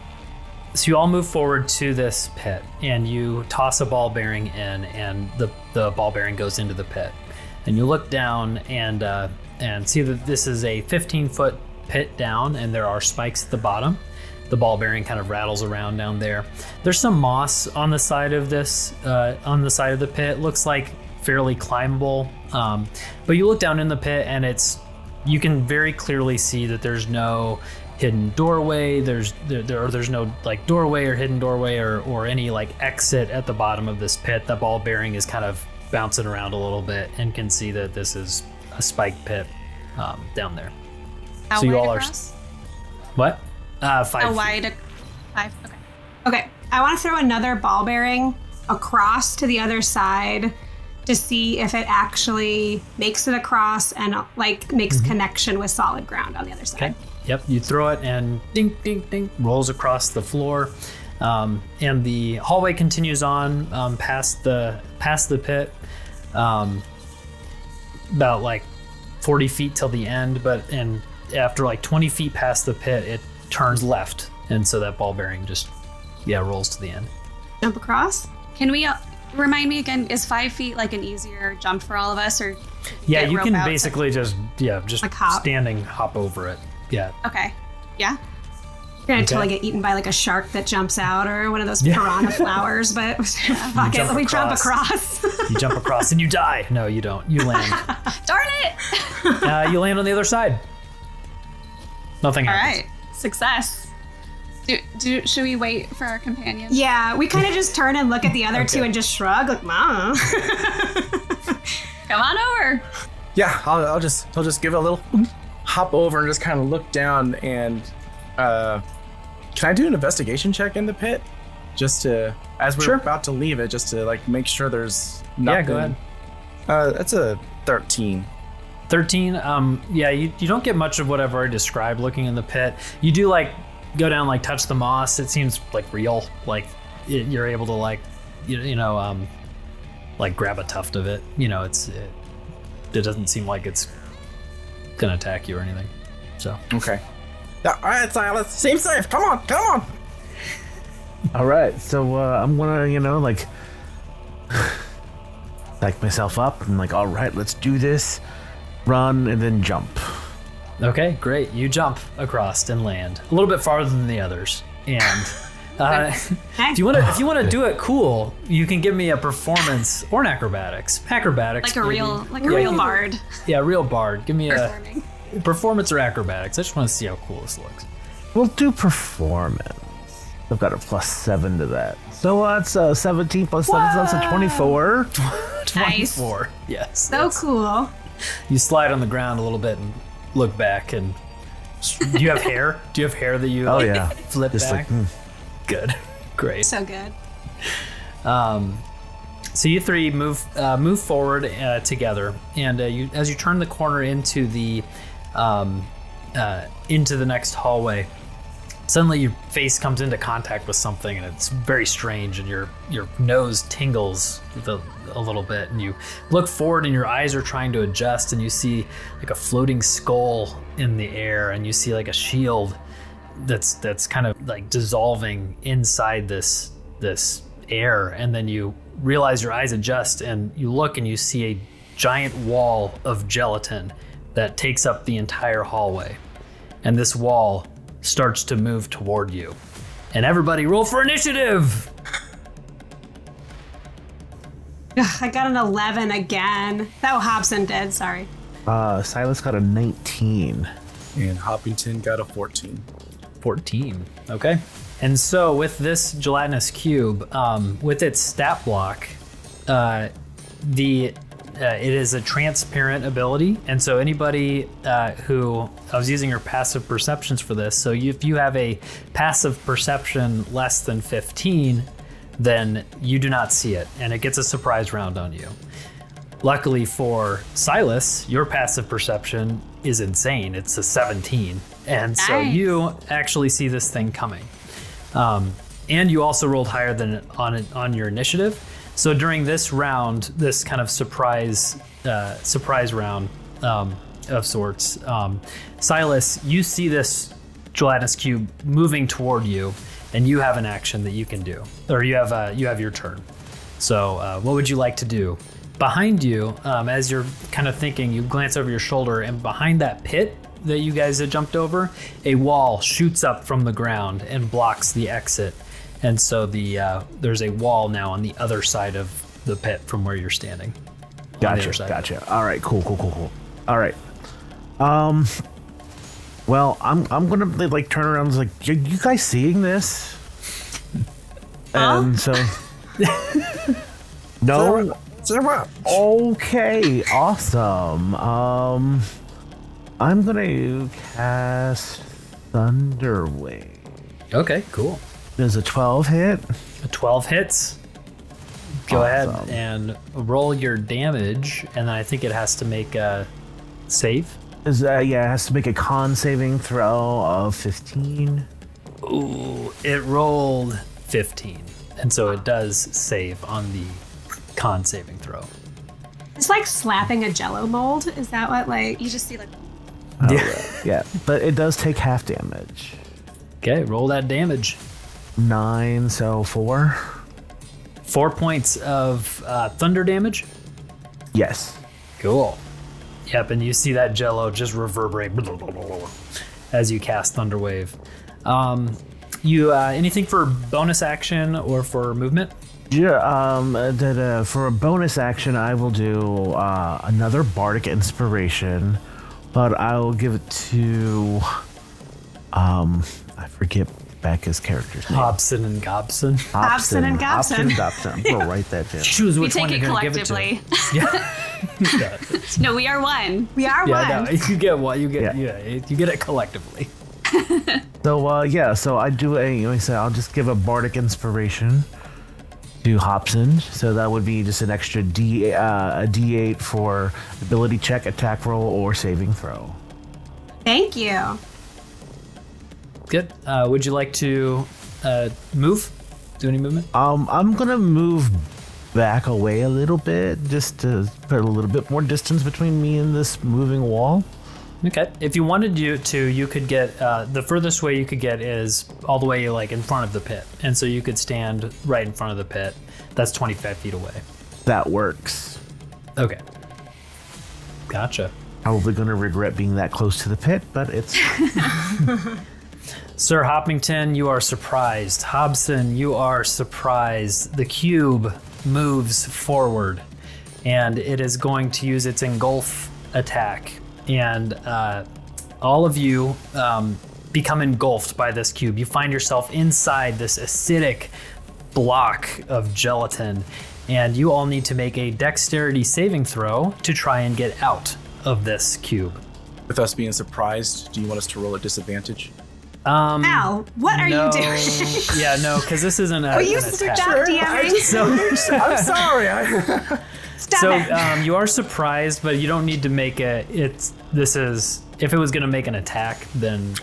So you all move forward to this pit, and you toss a ball bearing in, and the ball bearing goes into the pit. And you look down and see that this is a 15-foot pit down, and there are spikes at the bottom. The ball bearing kind of rattles around down there. There's some moss on the side of this, on the side of the pit. Looks like fairly climbable, but you look down in the pit, and you can very clearly see that there's no hidden doorway. There's no like doorway or hidden doorway or any like exit at the bottom of this pit. The ball bearing is kind of bouncing around a little bit, and can see that this is a spike pit down there. How so you wide all across? What? 5 How feet. wide? 5. Okay. Okay, I want to throw another ball bearing across to the other side to see if it actually makes it across and like makes connection with solid ground on the other side. Okay. Yep, you throw it and ding, ding, ding, rolls across the floor. And the hallway continues on past the pit, about like 40 feet till the end, and after like 20 feet past the pit, it turns left, and so that ball bearing just rolls to the end. Jump across? Can we remind me again? Is 5 feet like an easier jump for all of us, or get you rope can out basically just like hop. standing hop over it. Yeah. Okay. Yeah. You're gonna totally get eaten by like a shark that jumps out, or one of those piranha flowers, but fuck it, we jump across. You jump across and you die. No, you don't. You land. Darn it! You land on the other side. Nothing All happens. right. Success. Should we wait for our companions? Yeah, we kind of just turn and look at the other two and just shrug, like, "Mom." Come on over. Yeah, I'll just give it a little hop over and just kind of look down and can I do an investigation check in the pit? Just to, as we're about to leave it, just to like make sure there's nothing. Yeah, go ahead. That's a 13. 13. You don't get much of what I've already described looking in the pit. You do like go down, like touch the moss. It seems like real. Like you're able to like like grab a tuft of it. It doesn't seem like it's gonna attack you or anything. So okay. Yeah, all right, Silas, seem safe. Come on. All right, so I'm gonna like psych myself up and like, all right, let's do this. Run and then jump. Okay, great. You jump across and land a little bit farther than the others. And if you want to do it cool, you can give me a performance or an acrobatics. Acrobatics, like a real bard. Yeah, real bard. Give me performing. A performance or acrobatics. I just want to see how cool this looks. We'll do performance. I've got a +7 to that. So that's 17 plus 7, so that's a 24. 24. Yes. So cool. You slide on the ground a little bit and look back. And do you have hair? Do you have hair that you flip Just back? Good. Great. So good. So you three move forward together, and as you turn the corner into the next hallway, suddenly your face comes into contact with something, and it's very strange, and your nose tingles a little bit, and you look forward, and your eyes are trying to adjust, and you see like a floating skull in the air, and you see like a shield that's kind of like dissolving inside this air, and then you realize your eyes adjust and you look and you see a giant wall of gelatin that takes up the entire hallway, and this wall starts to move toward you. And everybody roll for initiative. Ugh, I got an 11 again. Oh, Hobson did, sorry. Silas got a 19. And Hoppington got a 14. 14. Okay. And so with this gelatinous cube, with its stat block, it is a transparent ability. And so anybody who, I was using your passive perceptions for this. So if you have a passive perception less than 15, then you do not see it. And it gets a surprise round on you. Luckily for Silas, your passive perception is insane. It's a 17. And so you actually see this thing coming. And you also rolled higher than on your initiative. So during this round, this kind of surprise round of sorts, Silas, you see this gelatinous cube moving toward you, and you have an action that you can do, or you have your turn. So what would you like to do? Behind you, as you're kind of thinking, you glance over your shoulder, and behind that pit that you guys had jumped over, a wall shoots up from the ground and blocks the exit. And so there's a wall now on the other side of the pit from where you're standing. Gotcha. All right, cool. All right. Well, I'm gonna like turn around and like, you guys seeing this? And so no. Okay, awesome. I'm gonna cast Thunderwave. Okay, cool. Does a 12 hit? A 12 hits. Go ahead and roll your damage, and then I think it has to make a save. It has to make a con saving throw of 15. Ooh, it rolled 15, and so it does save on the con saving throw. It's like slapping a Jello mold. Is that what You just see like... Yeah, but it does take half damage. Okay, roll that damage. 9, so 4. 4 points of thunder damage? Yes. Cool. Yep, and you see that Jello just reverberate as you cast Thunderwave. You anything for bonus action or for movement? Yeah, for a bonus action, I will do another Bardic Inspiration, but I will give it to I forget Becca's character's name. Hobson and Gobson. Hobson and Gobson. I'm gonna write that down. Choose which We one take you're it gonna give it to. collectively. Yeah. No, we are one. We are one. No, you get what you get. Yeah, you get it collectively. So so I do I'll just give a Bardic Inspiration to Hobson. So that would be just an extra a D8 for ability check, attack roll, or saving throw. Thank you. Good. Would you like to move? Do any movement? I'm gonna move back away a little bit just to put a little bit more distance between me and this moving wall. Okay. If you wanted you could get the furthest way you could get is all the way like in front of the pit, and so you could stand right in front of the pit. That's 25 feet away. That works. Okay. Gotcha. Probably gonna regret being that close to the pit, but it's. Sir Hoppington, you are surprised. Hobson, you are surprised. The cube moves forward, and it is going to use its engulf attack. And all of you become engulfed by this cube. You find yourself inside this acidic block of gelatin, and you all need to make a dexterity saving throw to try and get out of this cube. With us being surprised, do you want us to roll at disadvantage? Al, what are you doing? Yeah, no, because this isn't a. You an stop attack. DMing. I'm sorry. Stop it. You are surprised, but you don't need to make a. If it was going to make an attack, then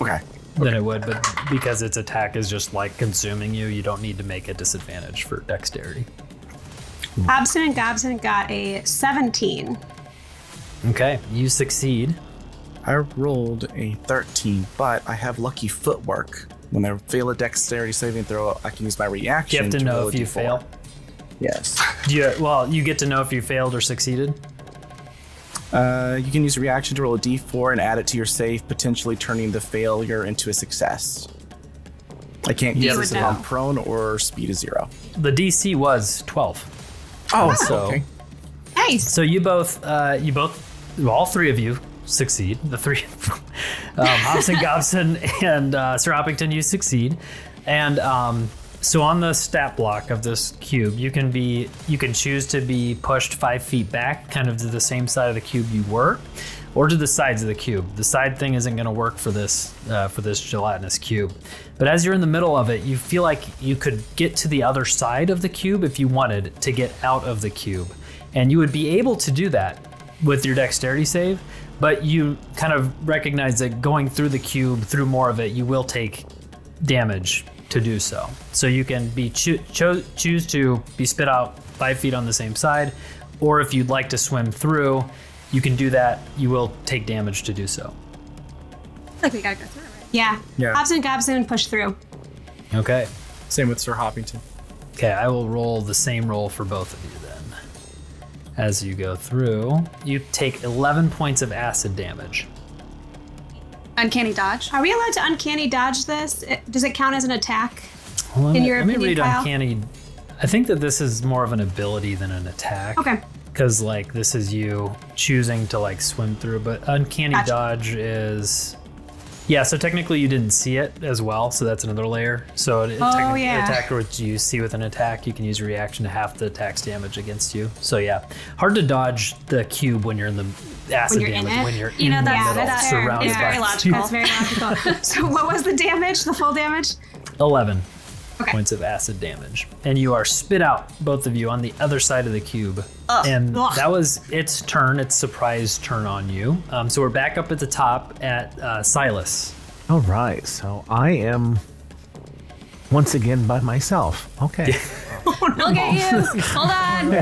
it would. But because its attack is just like consuming you, you don't need to make a disadvantage for dexterity. Hobson and Gobson got a 17. Okay, you succeed. I rolled a 13, but I have lucky footwork. When I fail a dexterity saving throw, I can use my reaction. You have to know roll if a you D4. fail. Yes. You get to know if you failed or succeeded. You can use a reaction to roll a D4 and add it to your save, potentially turning the failure into a success. I can't use this if I'm prone or speed is 0. The DC was 12. Oh, so okay. Nice. So all three of you succeed. The three, Hobson, Gobson, and Sir Hoppington, you succeed. And so on the stat block of this cube, you can choose to be pushed 5 feet back, kind of to the same side of the cube you were, or to the sides of the cube. The side thing isn't going to work for this gelatinous cube. But as you're in the middle of it, you feel like you could get to the other side of the cube if you wanted to get out of the cube. And you would be able to do that with your dexterity save, but you kind of recognize that going through the cube, through more of it, you will take damage to do so. So you can be choose to be spit out 5 feet on the same side, or if you'd like to swim through, you can do that. You will take damage to do so. Like we gotta go through it. Yeah. Yeah. Hobson and Gobson push through. Okay. Same with Sir Hoppington. Okay, I will roll the same roll for both of you then. As you go through, you take 11 points of acid damage. Uncanny dodge. Are we allowed to uncanny dodge this? Does it count as an attack? Well, In your let me opinion, read Kyle? uncanny. I think that this is more of an ability than an attack. Okay. Because like this is you choosing to like swim through, but uncanny Gotcha. dodge is. Yeah, so technically you didn't see it as well, so that's another layer. So technically yeah. attack which you see with an attack, you can use a reaction to half the attack's damage against you. So yeah, hard to dodge the cube when you're in the acid When you're in damage it? when you're You know, in the that's- middle, that's fair. surrounded It's by very logical. That's very logical. So what was the damage? The full damage? 11 Okay. points of acid damage, and you are spit out, both of you, on the other side of the cube. Ugh. And Ugh. that was its turn, its surprise turn on you. So we're back up at the top at Silas. All right, so I am once again by myself. Okay. Look at you. Hold on.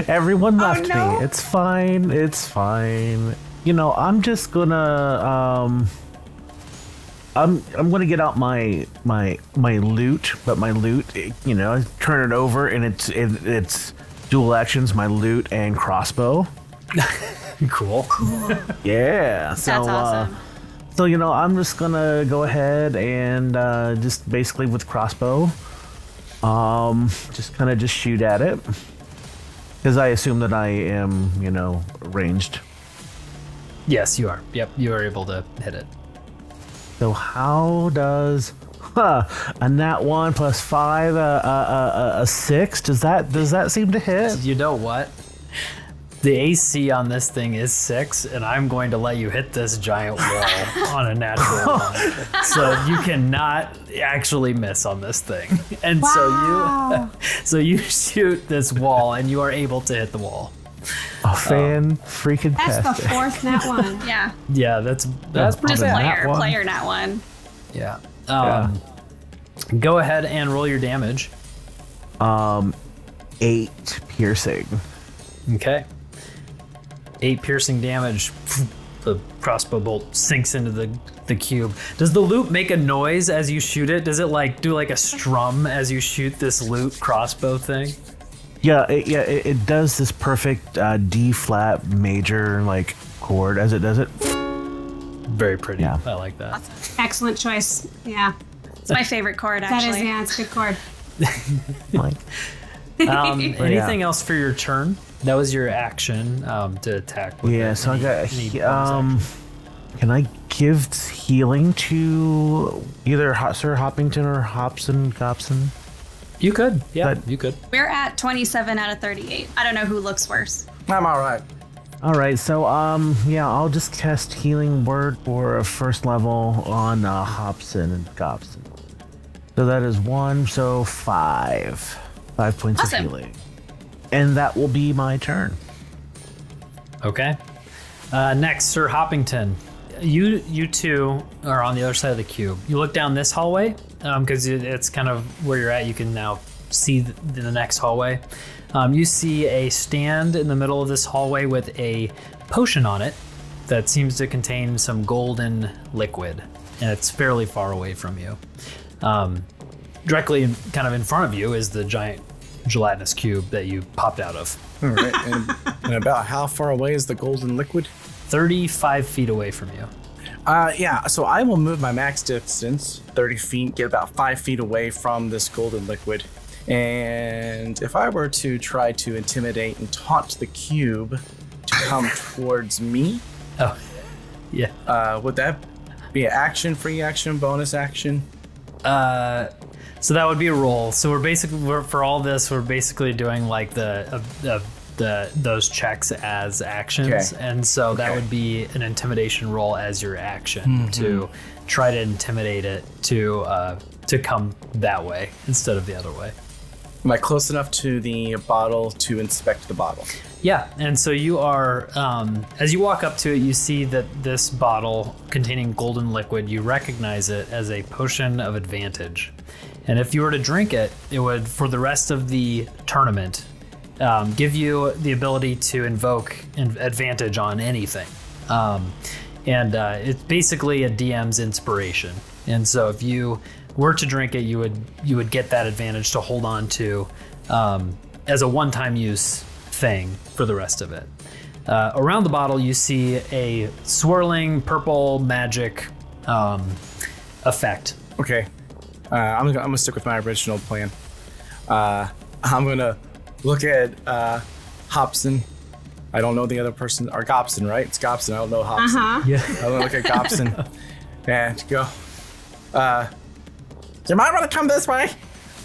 Everyone left no. me. It's fine. It's fine. You know, I'm just gonna I'm gonna get out my loot, but my loot, you know, I turn it over and it's dual actions, my loot and crossbow. Cool. Yeah. So That's awesome. so you know, I'm just gonna go ahead and just basically with crossbow, just kind of just shoot at it, because I assume that I am, you know, ranged. Yes, you are. Yep, you are able to hit it. So how does a nat 1 plus 5 a 6? Does that seem to hit? You know what? The AC on this thing is 6, and I'm going to let you hit this giant wall on a natural 1. So you cannot actually miss on this thing. And Wow. so you shoot this wall, and you are able to hit the wall. Oh, fan freaking That's the tastic. fourth nat one. Yeah. Yeah, that's pretty Just bad. player, not one. Yeah. Go ahead and roll your damage. 8 piercing. Okay. 8 piercing damage. The crossbow bolt sinks into the cube. Does the loot make a noise as you shoot it? Does it like do like a strum as you shoot this loot crossbow thing? Yeah, it does this perfect D flat major like chord as it does it. Very pretty. Yeah. I like that. Excellent choice. Yeah. It's my favorite chord, That actually. is, yeah, it's a good chord. Like, Anything else for your turn? That was your action to attack. With yeah, it. so I got Any bonus action? can I give healing to either Sir Hoppington or Hobson Gobson? You could. Yeah, But- you could. We're at 27 out of 38. I don't know who looks worse. I'm all right. All right, so yeah, I'll just cast Healing Word for a first level on Hobson and Gobson. So that is 1, so 5 points Awesome. of healing, and that will be my turn. Okay. Next, Sir Hoppington. You two are on the other side of the cube. You look down this hallway because it's kind of where you're at. You can now see the next hallway. You see a stand in the middle of this hallway with a potion on it that seems to contain some golden liquid, and it's fairly far away from you. Directly kind of in front of you is the giant gelatinous cube that you popped out of. All right. And about how far away is the golden liquid? 35 feet away from you. Yeah, so I will move my max distance, 30 feet, get about 5 feet away from this golden liquid. And if I were to try to intimidate and taunt the cube to come towards me, Oh, yeah. would that be an action, free action, bonus action? So that would be a roll. So for all this, we're basically doing like those checks as actions, Okay. and so that would be an intimidation roll as your action to try to intimidate it to come that way instead of the other way. Am I close enough to the bottle to inspect the bottle? Yeah, and so you are, as you walk up to it, you see that this bottle containing golden liquid, you recognize it as a potion of advantage. And if you were to drink it, it would, for the rest of the tournament, give you the ability to invoke an advantage on anything. And it's basically a DM's inspiration. And so if you were to drink it, you would get that advantage to hold on to as a one-time use thing for the rest of it. Around the bottle, you see a swirling purple magic effect. Okay. I'm gonna stick with my original plan. I'm gonna look at Hobson. I don't know the other person, or Gobson, right? It's Gobson. I don't know Hobson. Yeah. I'm gonna look at Gobson and go, you might want to come this way.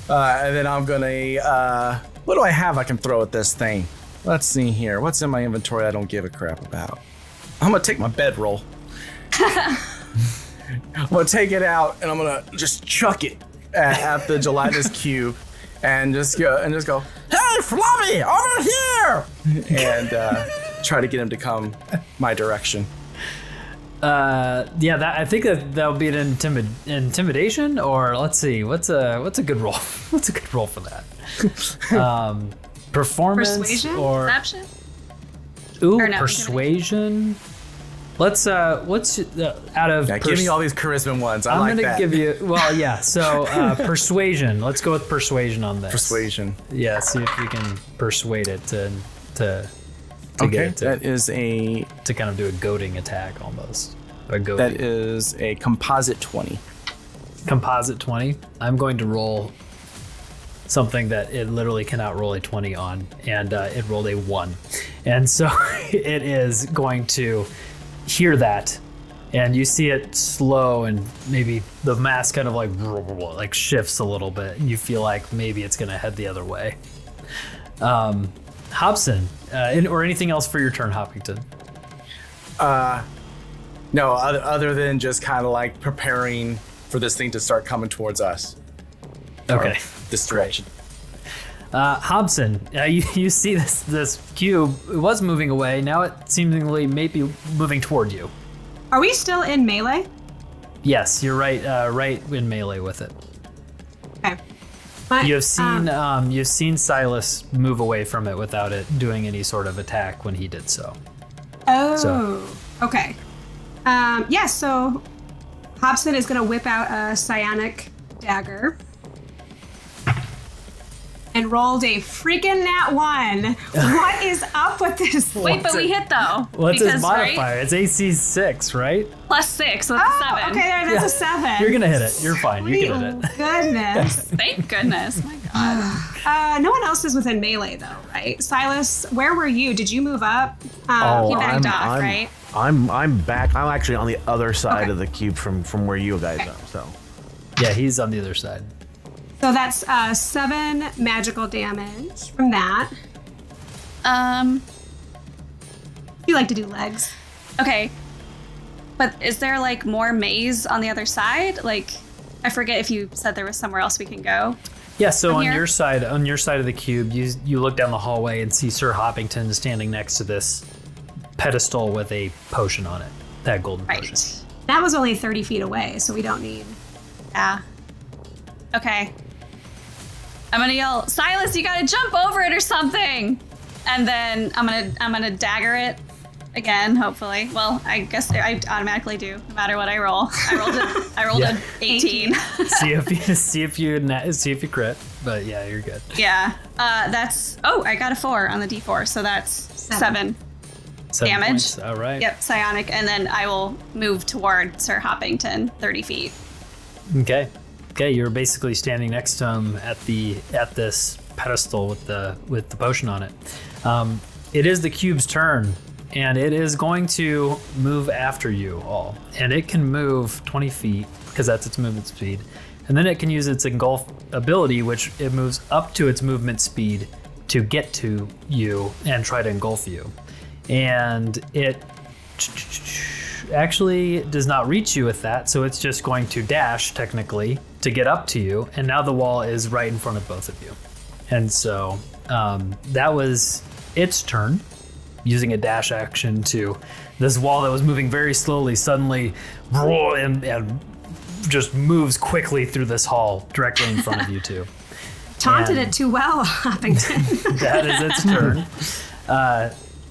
And then I'm gonna, what do I have I can throw at this thing? Let's see here. What's in my inventory I don't give a crap about? I'm gonna take my bedroll. I'm gonna take it out and I'm gonna just chuck it at the gelatinous cube and just go, hey, Flummy, over here! And try to get him to come my direction. Yeah, I think that would be an intimidation, or let's see, what's a good roll? What's a good roll for that? Performance. Persuasion? Or Deception? ooh, Or no, persuasion. Let's what's out of Yeah, give me all these charisma ones. I I'm like gonna that. give you, well, yeah. So persuasion. Let's go with persuasion on this. Persuasion. Yeah. See if we can persuade it to Okay, get it that is a to kind of do a goading attack almost. A goading. that is a composite 20. Composite 20. I'm going to roll something that it literally cannot roll a 20 on, and it rolled a 1. And so it is going to hear that, and you see it slow, and maybe the mass kind of like shifts a little bit, and you feel like maybe it's going to head the other way. Hobson, or anything else for your turn, Hoppington? No, other than just kind of like preparing for this thing to start coming towards us. Okay. Or this direction. Hobson, you see this cube. It was moving away. Now it seemingly may be moving toward you. Are we still in melee? Yes, you're right. Right in melee with it. Okay. But, You've seen Silas move away from it without it doing any sort of attack when he did so. Oh, So- okay. Yeah, so Hobson is going to whip out a psionic dagger and rolled a freaking nat 1. What is up with this? Wait, but we hit though. What's because, his modifier? It's AC 6, right? Right? Plus 6, so that's Oh, a 7. okay, there, that's a 7. You're gonna hit it. You're fine. You can hit it. Sweet goodness. Thank goodness. My God. No one else is within melee, though, right? Silas, where were you? Did you move up? He backed off, right? I'm back. I'm actually on the other side Okay. of the cube from where you guys are. So Yeah, he's on the other side. So that's 7 magical damage from that. You like to do legs. Okay. But is there like more maze on the other side? Like, I forget if you said there was somewhere else we can go. Yeah, so on here? your side of the cube, you look down the hallway and see Sir Hoppington standing next to this pedestal with a potion on it. That golden potion. That was only 30 feet away, so we don't need... Yeah. Okay. I'm gonna yell, Silas, you gotta jump over it or something! And then I'm gonna dagger it again, hopefully. Well, I guess I automatically do, no matter what I roll. I rolled an 18. see if you crit, but yeah, you're good. Yeah. That's I got a 4 on the D4, so that's 7 damage. Points. All right. Yep, psionic, and then I will move toward Sir Hoppington 30 feet. Okay, you're basically standing next to him at this pedestal with the potion on it. It is the cube's turn, and it is going to move after you all, and it can move 20 feet because that's its movement speed, and then it can use its engulf ability, which it moves up to its movement speed to get to you and try to engulf you, and it actually does not reach you with that, so it's just going to dash technically to get up to you, and now the wall is right in front of both of you. And so that was its turn, using a dash action to this wall that was moving very slowly suddenly and just moves quickly through this hall directly in front of you two. Taunted it too well, Hoppington. That is its turn.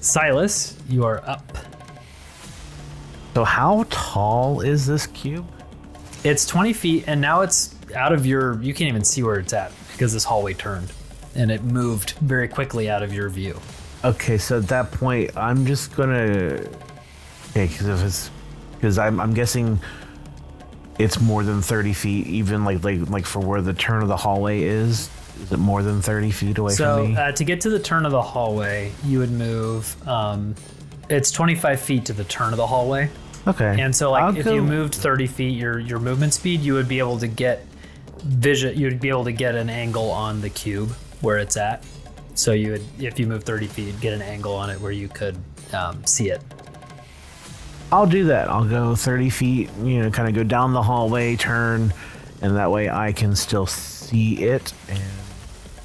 Silas, you are up. So how tall is this cube? It's 20 feet, and now it's out of you can't even see where it's at because this hallway turned, and it moved very quickly out of your view. Okay, so at that point, I'm just gonna... Okay, because I'm guessing it's more than 30 feet, even like for where the turn of the hallway is. Is it more than 30 feet away from me? So to get to the turn of the hallway, you would move... it's 25 feet to the turn of the hallway. Okay. And so if you moved 30 feet, your movement speed, you would be able to get vision. You'd be able to get an angle on the cube where it's at. So you would, if you move 30 feet, get an angle on it where you could see it. I'll do that. I'll go 30 feet, kind of go down the hallway, turn, and that way I can still see it. And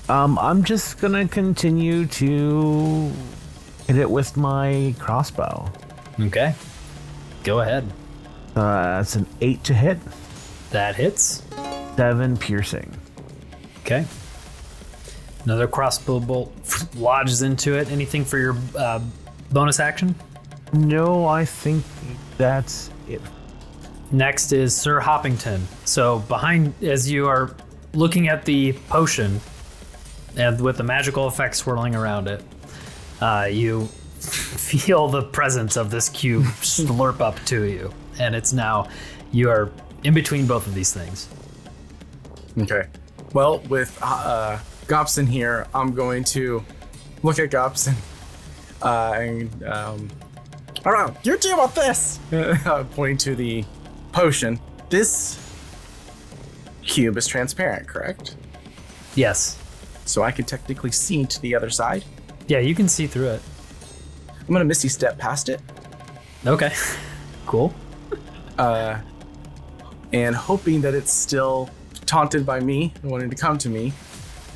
I'm just going to continue to hit it with my crossbow. Okay. Go ahead. That's an 8 to hit. That hits. 7 piercing. Okay. Another crossbow bolt lodges into it. Anything for your bonus action? No, I think that's it. Next is Sir Hoppington. So behind, as you are looking at the potion, and with the magical effects swirling around it, you feel the presence of this cube slurp up to you, and it's now you are in between both of these things. Okay. Well, with Gobson here, I'm going to look at Gobson and all right, you deal with this. Pointing to the potion. This cube is transparent, correct? Yes. So I can technically see to the other side. Yeah, you can see through it. I'm gonna Misty Step past it. Okay. Cool. And hoping that it's still taunted by me and wanting to come to me.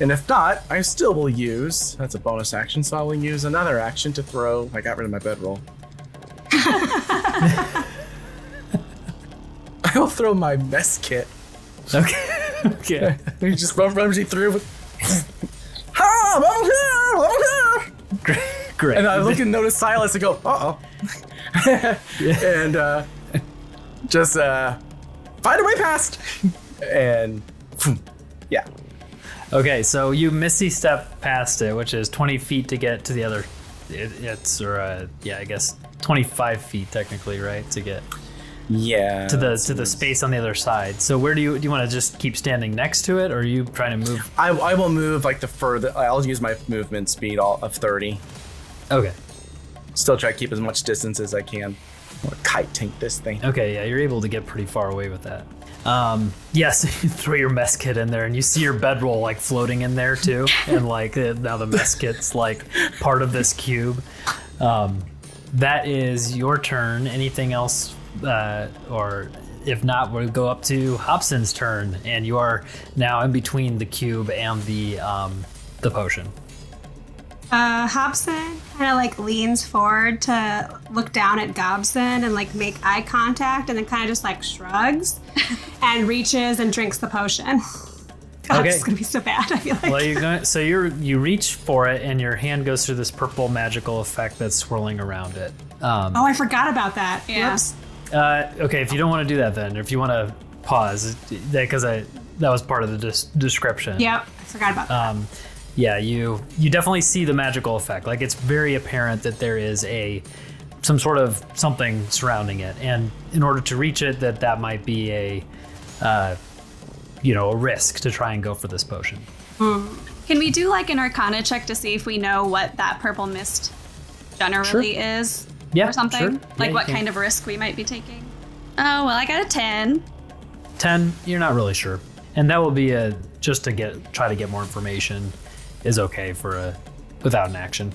And if not, I still will use, that's a bonus action, so I will use another action to throw, I got rid of my bedroll. I will throw my mess kit. Okay. Okay. You just runs me through with, Great. and I look and notice Silas and go, uh-oh. And just find a way past. And yeah. Okay, so you Misty Step past it, which is 20 feet to get to the other. I guess 25 feet technically, right? To get to the space on the other side. So where do you want to just keep standing next to it, or are you trying to move? I will move like the further. I'll use my movement speed of 30. Okay. Still try to keep as much distance as I can. I'll kite tank this thing. Okay, yeah, you're able to get pretty far away with that. Yes, you throw your mess kit in there, and you see your bedroll like floating in there too, and like now the mess kit's like part of this cube. That is your turn. Anything else, or if not, we'll go up to Hobson's turn, and you are now in between the cube and the potion. Hobson kind of like leans forward to look down at Gobson and like make eye contact, and then kind of just like shrugs and reaches and drinks the potion. God, this is gonna be so bad. I feel like. Well, you reach for it, and your hand goes through this purple magical effect that's swirling around it. Oh, I forgot about that. Yeah. Whoops. Okay, if you don't want to do that, then if you want to pause, because that was part of the description. Yep, I forgot about that. Yeah, you definitely see the magical effect. Like, it's very apparent that there is some sort of something surrounding it, and in order to reach it, that might be a risk to try and go for this potion. Can we do like an Arcana check to see if we know what that purple mist generally is? Yeah, or something? sure. Like Yeah, what kind of risk we might be taking? Oh, well, I got a 10. 10, you're not really sure. And that will be just to try to get more information is okay without an action.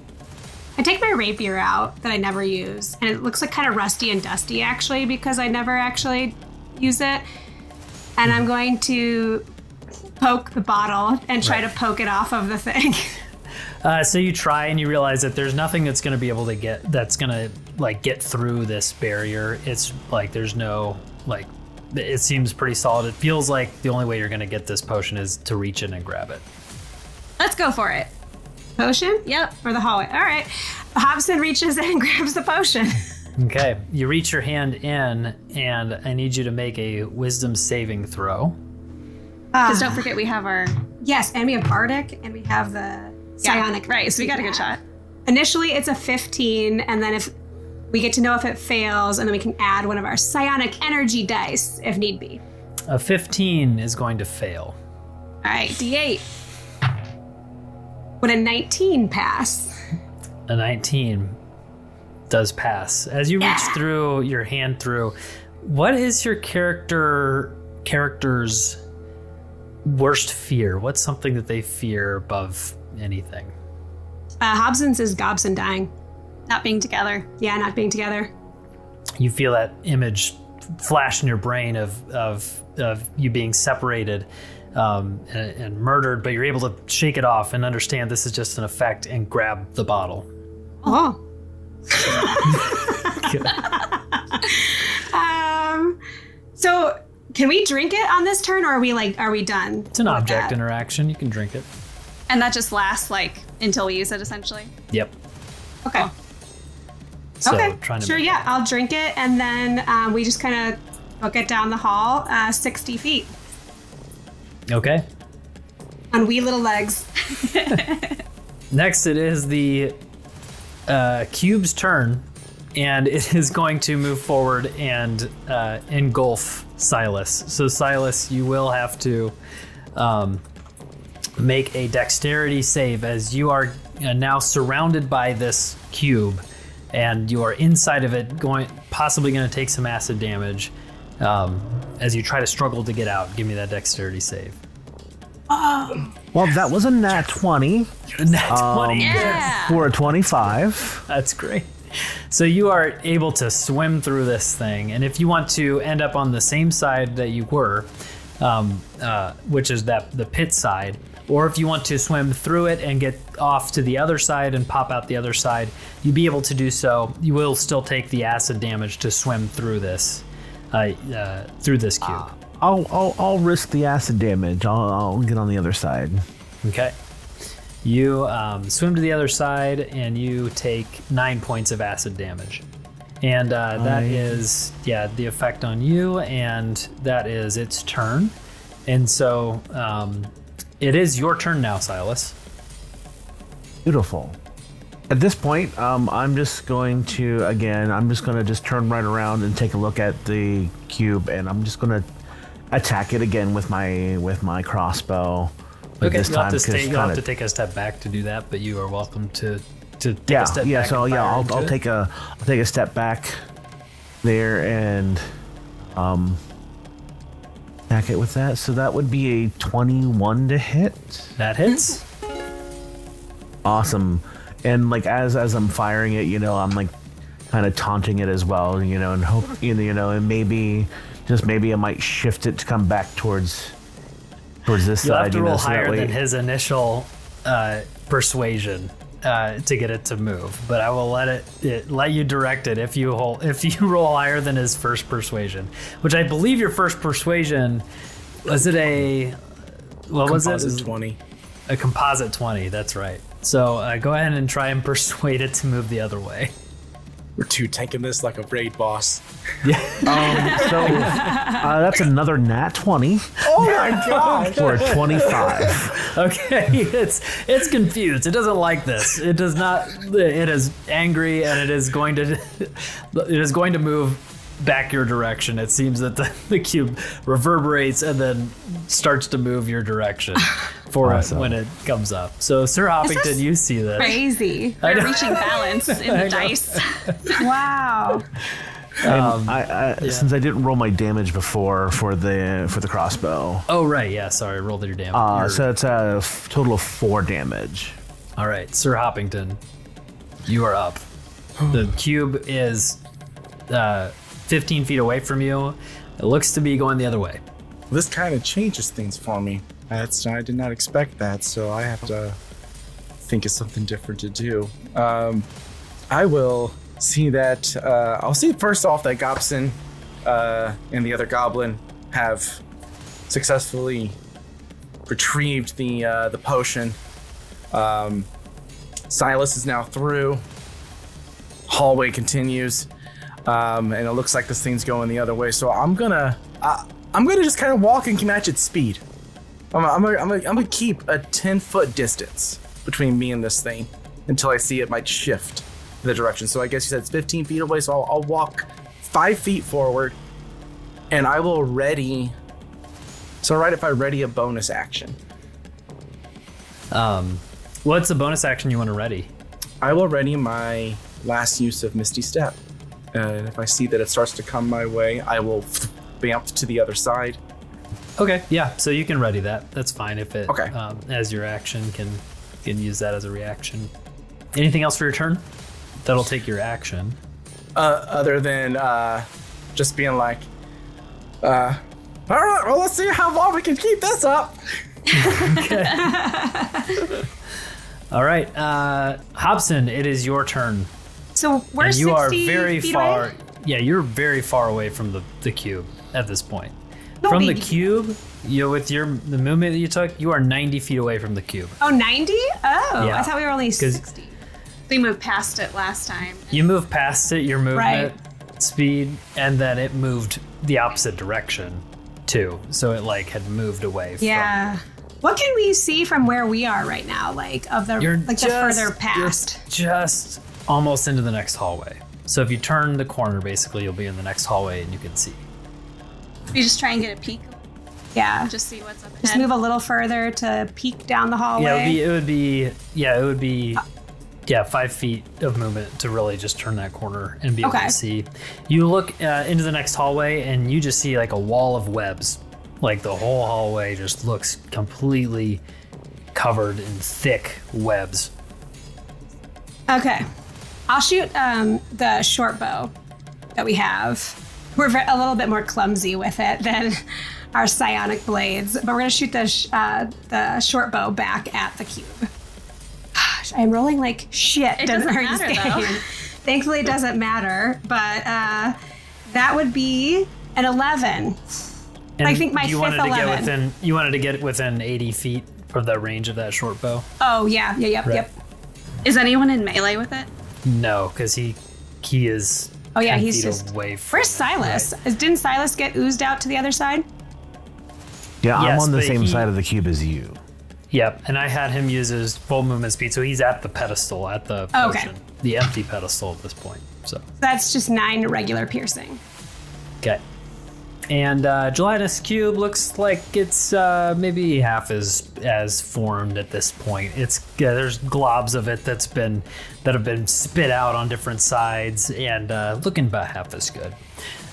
I take my rapier out that I never use, and it looks like kind of rusty and dusty actually because I never actually use it. And I'm going to poke the bottle and try to poke it off of the thing. So you try and you realize that there's nothing that's going to be able to get through this barrier. It's like there's no it seems pretty solid. It feels like the only way you're going to get this potion is to reach in and grab it. Let's go for it. Potion? Yep. Or the hallway. All right. Hobson reaches in and grabs the potion. Okay. You reach your hand in, and I need you to make a wisdom saving throw. Because don't forget we have our... Yes, and we have Bardic, and we have the Psionic. Right, so we got a good shot. Initially, it's a 15, and then if we get to know if it fails, and then we can add one of our Psionic energy dice if need be. A 15 is going to fail. All right, D8. Would a 19 pass? A 19 does pass. As you reach through your hand through, what is your character's worst fear? What's something that they fear above anything? Hobson's is Gobson dying. Not being together. Yeah, not being together. You feel that image flash in your brain of you being separated and murdered, but you're able to shake it off and understand this is just an effect and grab the bottle. Oh. So can we drink it on this turn, or are we done? It's an object interaction. You can drink it. And that just lasts until we use it, essentially? Yep. Okay. So, okay. Sure, yeah. I'll drink it, and then we just kind of book it down the hall 60 feet. Okay. On wee little legs. Next, it is the cube's turn, and it is going to move forward and engulf Silas. So, Silas, you will have to make a dexterity save as you are now surrounded by this cube, and you are inside of it, possibly going to take some acid damage as you try to struggle to get out. Give me that dexterity save. Well, that was a nat 20. Nat 20. Yeah. For a 25. That's great. So you are able to swim through this thing, and if you want to end up on the same side that you were, which is the pit side, or if you want to swim through it and get off to the other side and pop out the other side, you'll be able to do so. You will still take the acid damage to swim through this cube. I'll risk the acid damage. I'll get on the other side. Okay. You swim to the other side and you take 9 points of acid damage. And that is, the effect on you, and that is its turn. And so it is your turn now, Silas. Beautiful. At this point, I'm just going to just turn right around and take a look at the cube, and I'm just going to attack it again with my crossbow. Okay, you'll have to take a step back to do that, but you are welcome to take a step back. So I'll take a step back there, and Back it with that. So that would be a 21 to hit. That hits. Awesome. And like as I'm firing it, you know, I'm like kind of taunting it as well, you know, and hope you know, and maybe I might shift it to come back towards this You'll side. have to roll so higher than his initial persuasion to get it to move, but I will let you direct it if you roll higher than his first persuasion, which I believe your first persuasion was it a what was it? Composite 20. A composite 20. That's right. So go ahead and try and persuade it to move the other way. We're tanking this like a raid boss. So that's another nat 20. Oh my god! For a 25. Okay, it's confused. It doesn't like this. It does not. It is angry, and it is going to move back your direction. It seems that the cube reverberates and then starts to move your direction for awesome. it when it comes up. So Sir Hoppington, you see this. Crazy. We're reaching balance in the dice. Wow. Since I didn't roll my damage before for the crossbow. Oh right, yeah. Sorry, rolled your damage. So it's a total of 4 damage. All right, Sir Hoppington, you are up. The cube is 15 feet away from you. It looks to be going the other way. This kind of changes things for me. I did not expect that, so I have to think of something different to do. I will see that. I'll see first off that Gobson and the other goblin have successfully retrieved the potion. Silas is now through. Hallway continues, and it looks like this thing's going the other way. So I'm gonna just kind of walk and match its speed. I'm gonna keep a 10-foot distance between me and this thing until I see it might shift the direction. So I guess you said it's 15 feet away. So I'll walk 5 feet forward, and I will ready. So right, if I ready a bonus action. What's the bonus action you want to ready? I will ready my last use of Misty Step. And if I see that it starts to come my way, I will bamf to the other side. Okay, yeah, so you can ready that. That's fine if it, Okay. As your action, can use that as a reaction. Anything else for your turn? That'll take your action. Other than just being like, all right, well, let's see how long we can keep this up. All right, Hobson, it is your turn. So we're And you 60 are very feet far. away? Yeah, you're very far away from the cube at this point. No, from baby. the cube, with the movement that you took, you are 90 feet away from the cube. Oh, 90? Oh, Yeah. I thought we were only 60. We moved past it last time. You moved past it, your movement speed, and then it moved the opposite direction too. So it like had moved away. Yeah. What can we see from where we are right now? Like of the You're the further past. You're just almost into the next hallway. So if you turn the corner, basically you'll be in the next hallway and you can see. We just try and get a peek. Yeah. Just see what's up ahead. Just move a little further to peek down the hallway. Yeah, it would be 5 feet of movement to really just turn that corner and be able to see. You look into the next hallway and you just see like a wall of webs. Like the whole hallway just looks completely covered in thick webs. Okay. I'll shoot the short bow that we have. We're a little bit more clumsy with it than our psionic blades, but we're going to shoot the short bow back at the cube. Gosh, I'm rolling like shit. It doesn't matter, though. Thankfully, it doesn't matter, but that would be an 11. And I think my you fifth wanted 11. You wanted to get within 80 feet of the range of that short bow? Oh, yeah. Yep. Is anyone in melee with it? No, because he is. Oh, yeah, 10 he's feet just. away from Where's it, Silas? right? Didn't Silas get oozed out to the other side? Yeah, Yes, I'm on the but same side of the cube as you. Yep, and I had him use his full movement speed, so he's at the pedestal, at the Oh, okay. potion, the empty pedestal at this point. So That's just 9 regular piercing. okay, and gelatinous cube looks like it's maybe half as formed at this point. There's globs of it that have been spit out on different sides, and looking about half as good.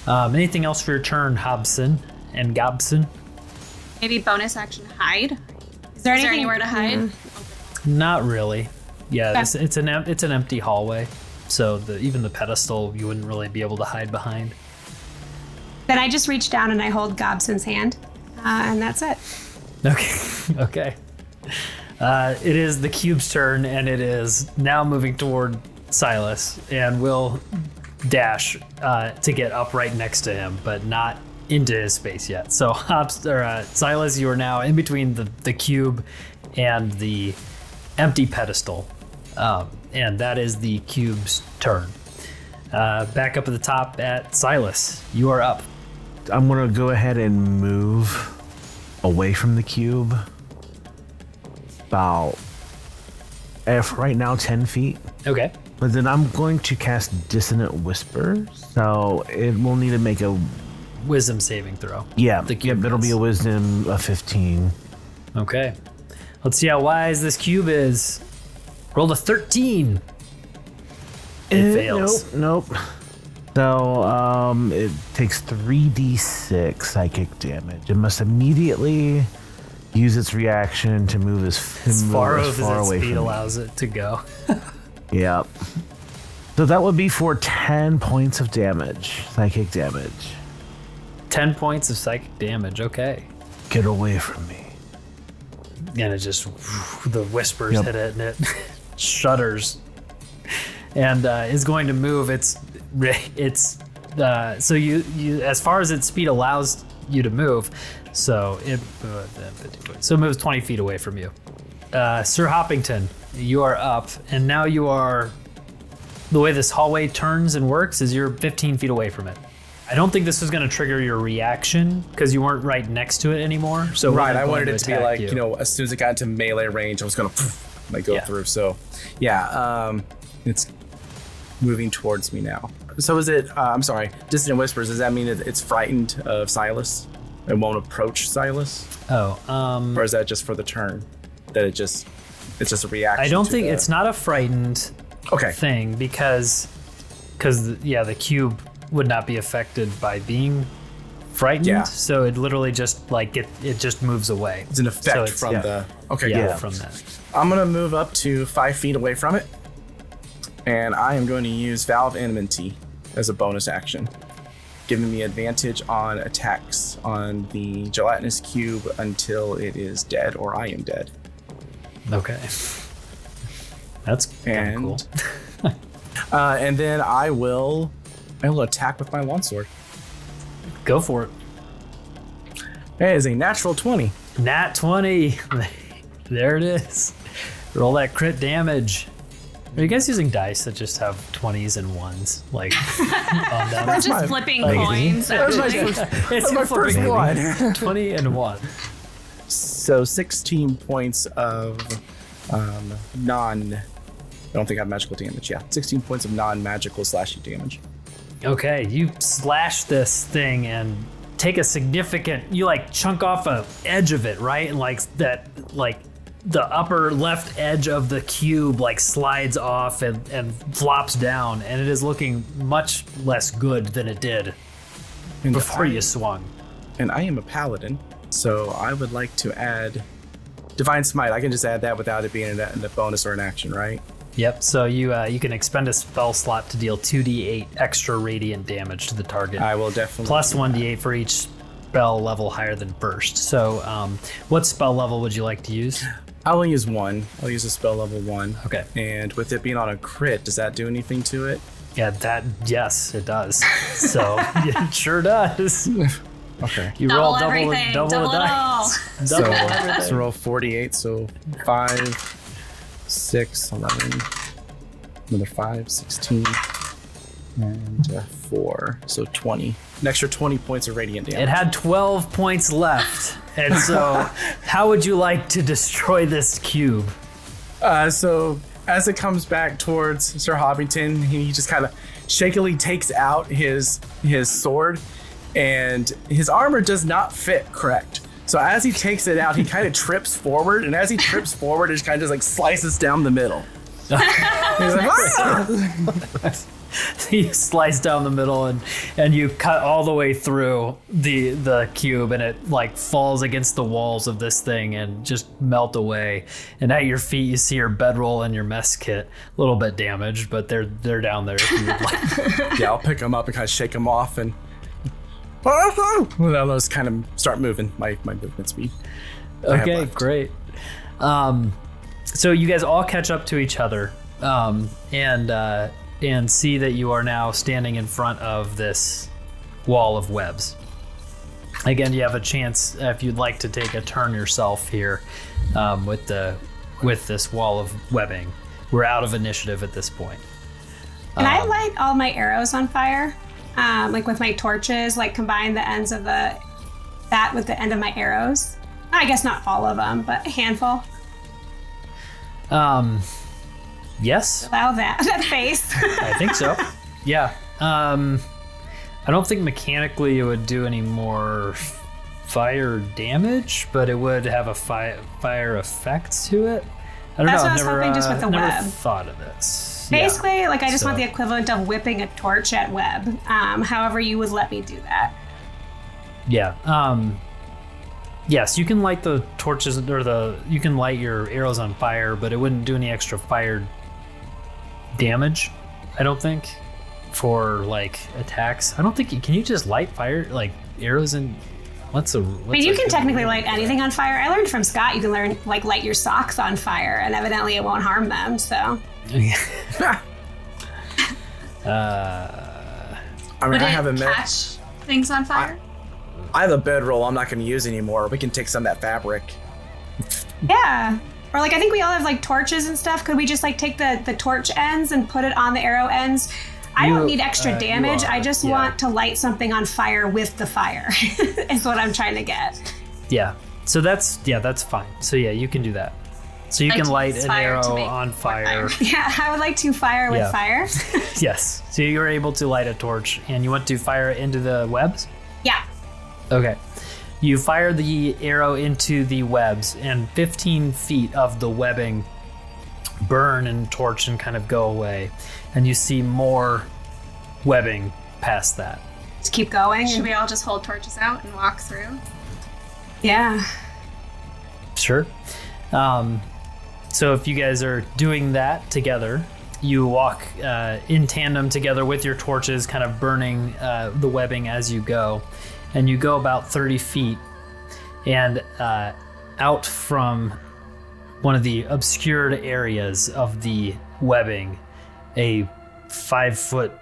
Anything else for your turn, Hobson and Gobson? Maybe bonus action hide. Is there anywhere to hide? Not really. Yeah, it's an empty hallway, so even the pedestal you wouldn't really be able to hide behind. Then I just reach down and I hold Gobson's hand, and that's it. Okay. It is the cube's turn, and it is now moving toward Silas, and will dash to get up right next to him, but not into his space yet. So Silas, you are now in between the cube and the empty pedestal, and that is the cube's turn. Back up at the top at Silas, you are up. I'm gonna go ahead and move away from the cube about right now 10 feet. Okay. But then I'm going to cast Dissonant Whisper, so it will need to make a wisdom saving throw. Yeah, it'll be a wisdom of 15. Okay. Let's see how wise this cube is. Rolled a 13. It fails. Nope. So it takes 3d6 psychic damage. It must immediately use its reaction to move as far as its away speed from allows it to go. Yep. So that would be for 10 points of damage, psychic damage. 10 points of psychic damage. Okay. Get away from me. And it just, the whispers hit it, and it shudders, and is going to move. So you as far as its speed allows you to move, so it moves 20 feet away from you. Sir Hoppington, you are up, and now you are. The way this hallway turns and works is you're 15 feet away from it. I don't think this was going to trigger your reaction because you weren't right next to it anymore. So right, I wanted it to be like, as soon as it got into melee range, I was going to go through. So yeah, it's moving towards me now. So is it, I'm sorry, Dissonant Whispers, does that mean it's frightened of Silas? It won't approach Silas? Or is that just for the turn? That it's just a reaction? I don't think it's not a frightened thing because the cube would not be affected by being frightened. Yeah. So it literally just it just moves away. It's an effect from the from that. I'm gonna move up to 5 feet away from it, and I am going to use Valve Enmity as a bonus action, giving me advantage on attacks on the gelatinous cube until it is dead or I am dead. Okay. That's cool. And then I will attack with my longsword. Go for it. That is a natural 20. Nat 20. There it is. Roll that crit damage. Are you guys using dice that just have 20s and 1s? Like, on them? We're just flipping coins. That's my first one. 20 and 1. So 16 points of I don't think I have magical damage. Yeah, 16 points of non-magical slashy damage. Okay, you slash this thing and take a significant, you chunk off a edge of it, right? And the upper left edge of the cube slides off and flops down, and it is looking much less good than it did before you swung. And I am a paladin, so I would like to add Divine Smite. I can just add that without it being a bonus or an action, right? Yep, so you can expend a spell slot to deal 2d8 extra radiant damage to the target. I will definitely. Plus 1d8 for each spell level higher than burst. So what spell level would you like to use? I will use 1. I'll use a spell level 1. Okay. And with it being on a crit, does that do anything to it? Yeah, yes, it does. So it sure does. Okay. You roll double the dice. So roll 48, so 5, 6, 11, another 5, 16, and 4, so 20. An extra 20 points of radiant damage. It had 12 points left, and so how would you like to destroy this cube? So as it comes back towards Sir Hoppington, he just kind of shakily takes out his sword, and his armor does not fit correct. So as he takes it out, he kind of trips forward, and as he trips forward, it kind of just slices down the middle. He's like, "Ah!" You slice down the middle and you cut all the way through the cube, and it like falls against the walls of this thing and just melt away. And at your feet you see your bedroll and your mess kit, a little bit damaged, but they're down there if you would like. Yeah, I'll pick them up and kind of shake them off, and well, I'll just kind of start moving my movement speed. Okay, great. So you guys all catch up to each other, and see that you are now standing in front of this wall of webs. Again, you have a chance if you'd like to take a turn yourself here with this wall of webbing. We're out of initiative at this point. Can I light all my arrows on fire? Like with my torches, like combine the ends of that with the end of my arrows? I guess not all of them, but a handful. Yes. Allow that face. I think so. Yeah. I don't think mechanically it would do any more fire damage, but it would have a fire effect to it. I don't know. That's what I was hoping, just with the never web. Thought of this. Basically, Yeah. like I just want the equivalent of whipping a torch at web. However you would let me do that. Yeah. Yes, you can light the torches you can light your arrows on fire, but it wouldn't do any extra fire damage, I don't think, for like attacks. I don't think can you just light fire like arrows in I mean, you can technically light anything on fire. I learned from Scott you can learn like light your socks on fire, and evidently it won't harm them, so I mean, Would I have it catch things on fire? I have a bedroll I'm not going to use anymore. We can take some of that fabric. yeah. Or like I think we all have like torches and stuff. Could we just like take the torch ends and put it on the arrow ends? I don't need extra damage. I just want to light something on fire with the fire. Is what I'm trying to get. Yeah. So that's fine. So yeah, you can do that. So you can light an arrow on fire. Yeah, I would like to fire with fire. Yes. So you're able to light a torch, and you want to fire it into the webs? Yeah. Okay. You fire the arrow into the webs, and 15 feet of the webbing burn and torch and kind of go away. And you see more webbing past that. Just keep going. Should we all just hold torches out and walk through? Yeah. Sure. So if you guys are doing that together, you walk in tandem together with your torches, kind of burning the webbing as you go. And you go about 30 feet, and out from one of the obscured areas of the webbing, a 5-foot,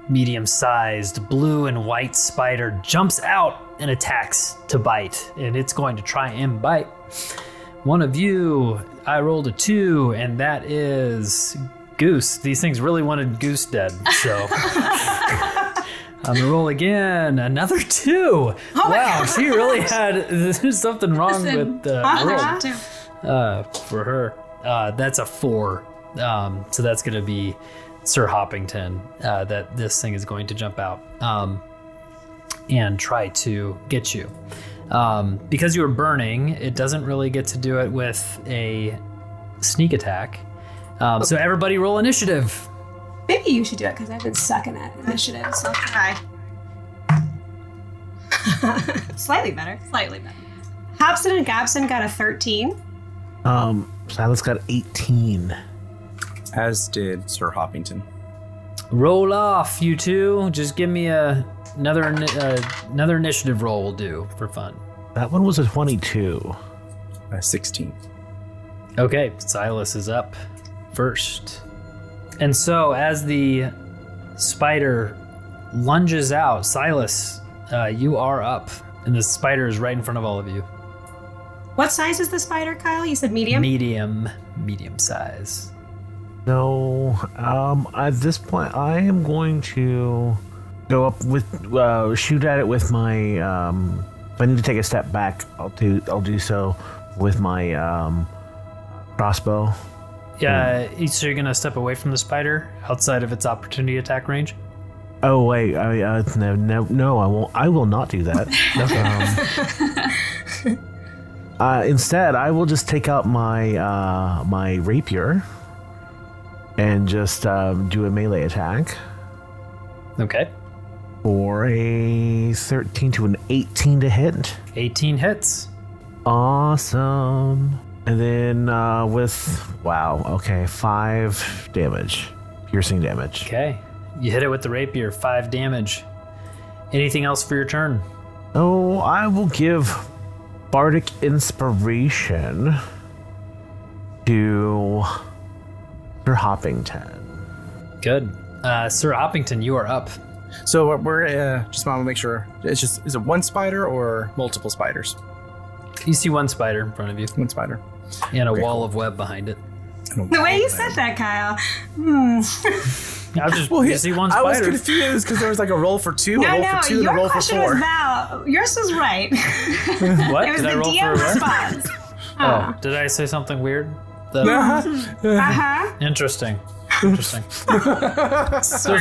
medium-sized blue and white spider jumps out and attacks to bite, and it's going to try and bite one of you. I rolled a 2, and that is Goose. These things really wanted Goose dead, so I'm gonna roll again. Another 2. Oh wow, she really had there's something wrong with the roll for her. That's a 4. So that's gonna be Sir Hoppington. That this thing is going to jump out and try to get you. Because you were burning, it doesn't really get to do it with a sneak attack. So everybody roll initiative. Maybe you should do it because I've been sucking at initiative. So I'll try. Slightly better. Slightly better. Hobson and Gobson got a 13. Silas got 18. As did Sir Hoppington. Roll off, you two. Just give me another initiative roll will do for fun. That one was a 22. 16. Okay, Silas is up first. And so as the spider lunges out, Silas, you are up. And the spider is right in front of all of you. What size is the spider, Kyle? You said medium? Medium size. No, at this point, I am going to go up with, shoot at it with my, if I need to take a step back, I'll do so with my, crossbow. Yeah, so you're gonna step away from the spider outside of its opportunity attack range? Oh wait, no, I won't. I will not do that. Instead, I will just take out my my rapier and just do a melee attack Okay. for a 13 to an 18 to hit. 18 hits. Awesome. And then wow, okay, 5 damage. Piercing damage. Okay. You hit it with the rapier, 5 damage. Anything else for your turn? Oh, I will give Bardic Inspiration to Sir Hoppington. Good. Sir Hoppington, you are up. So we're just want to make sure. Is it one spider or multiple spiders? You see one spider in front of you. One spider. And a wall of web behind it. The way you said that, Kyle. I just you see one spider. I was confused because there was like a roll for 2, a roll for 2, and a roll for 4. Your question was valid. Yours was right. What? It was Did I the roll DM for a response. Oh, did I say something weird? Interesting. There's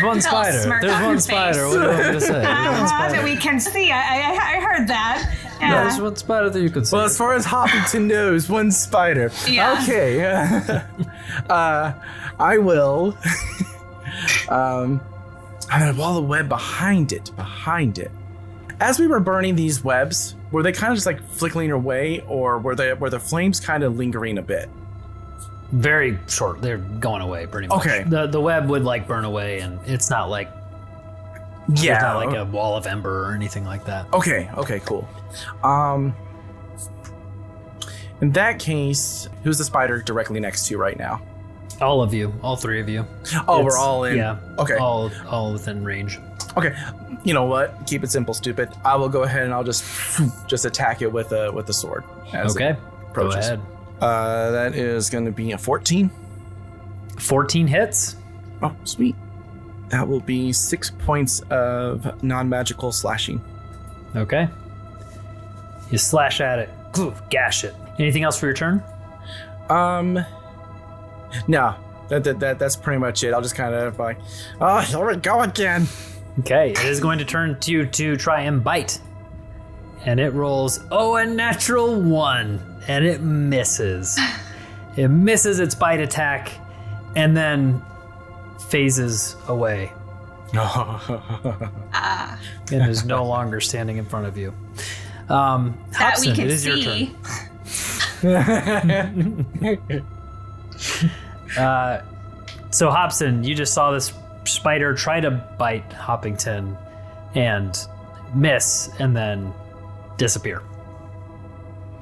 one spider. There's one spider. What do you want me to say? That we can see. I heard that. Yeah. No, there's one spider that you could see. Well, as far as Hoppington knows, one spider. Yeah. Okay. I will. I'm gonna wall a web behind it. As we were burning these webs, were they kind of just like flickering away, or were the flames kind of lingering a bit? Very short. They're going away pretty much. Okay. The web would like burn away, and it's not like it's not like a wall of ember or anything like that. Okay, cool. In that case, who's the spider directly next to you right now? All of you, all 3 of you. Oh, we're all in. Yeah. Okay. All within range. Okay. You know what? Keep it simple, stupid. I will go ahead and I'll just attack it with a sword. Okay. Go ahead. That is going to be a 14. 14 hits. Oh, sweet. That will be 6 points of non-magical slashing. Okay. You slash at it, gash it. Anything else for your turn? No. That's pretty much it. I'll just kind of like, oh, here we go again. Okay, it is going to turn to you to try and bite. And it rolls, a natural 1. And it misses. It misses its bite attack and then phases away. And is no longer standing in front of you. Hobson, it is your turn. So Hobson, you just saw this spider try to bite Hoppington and miss and then disappear.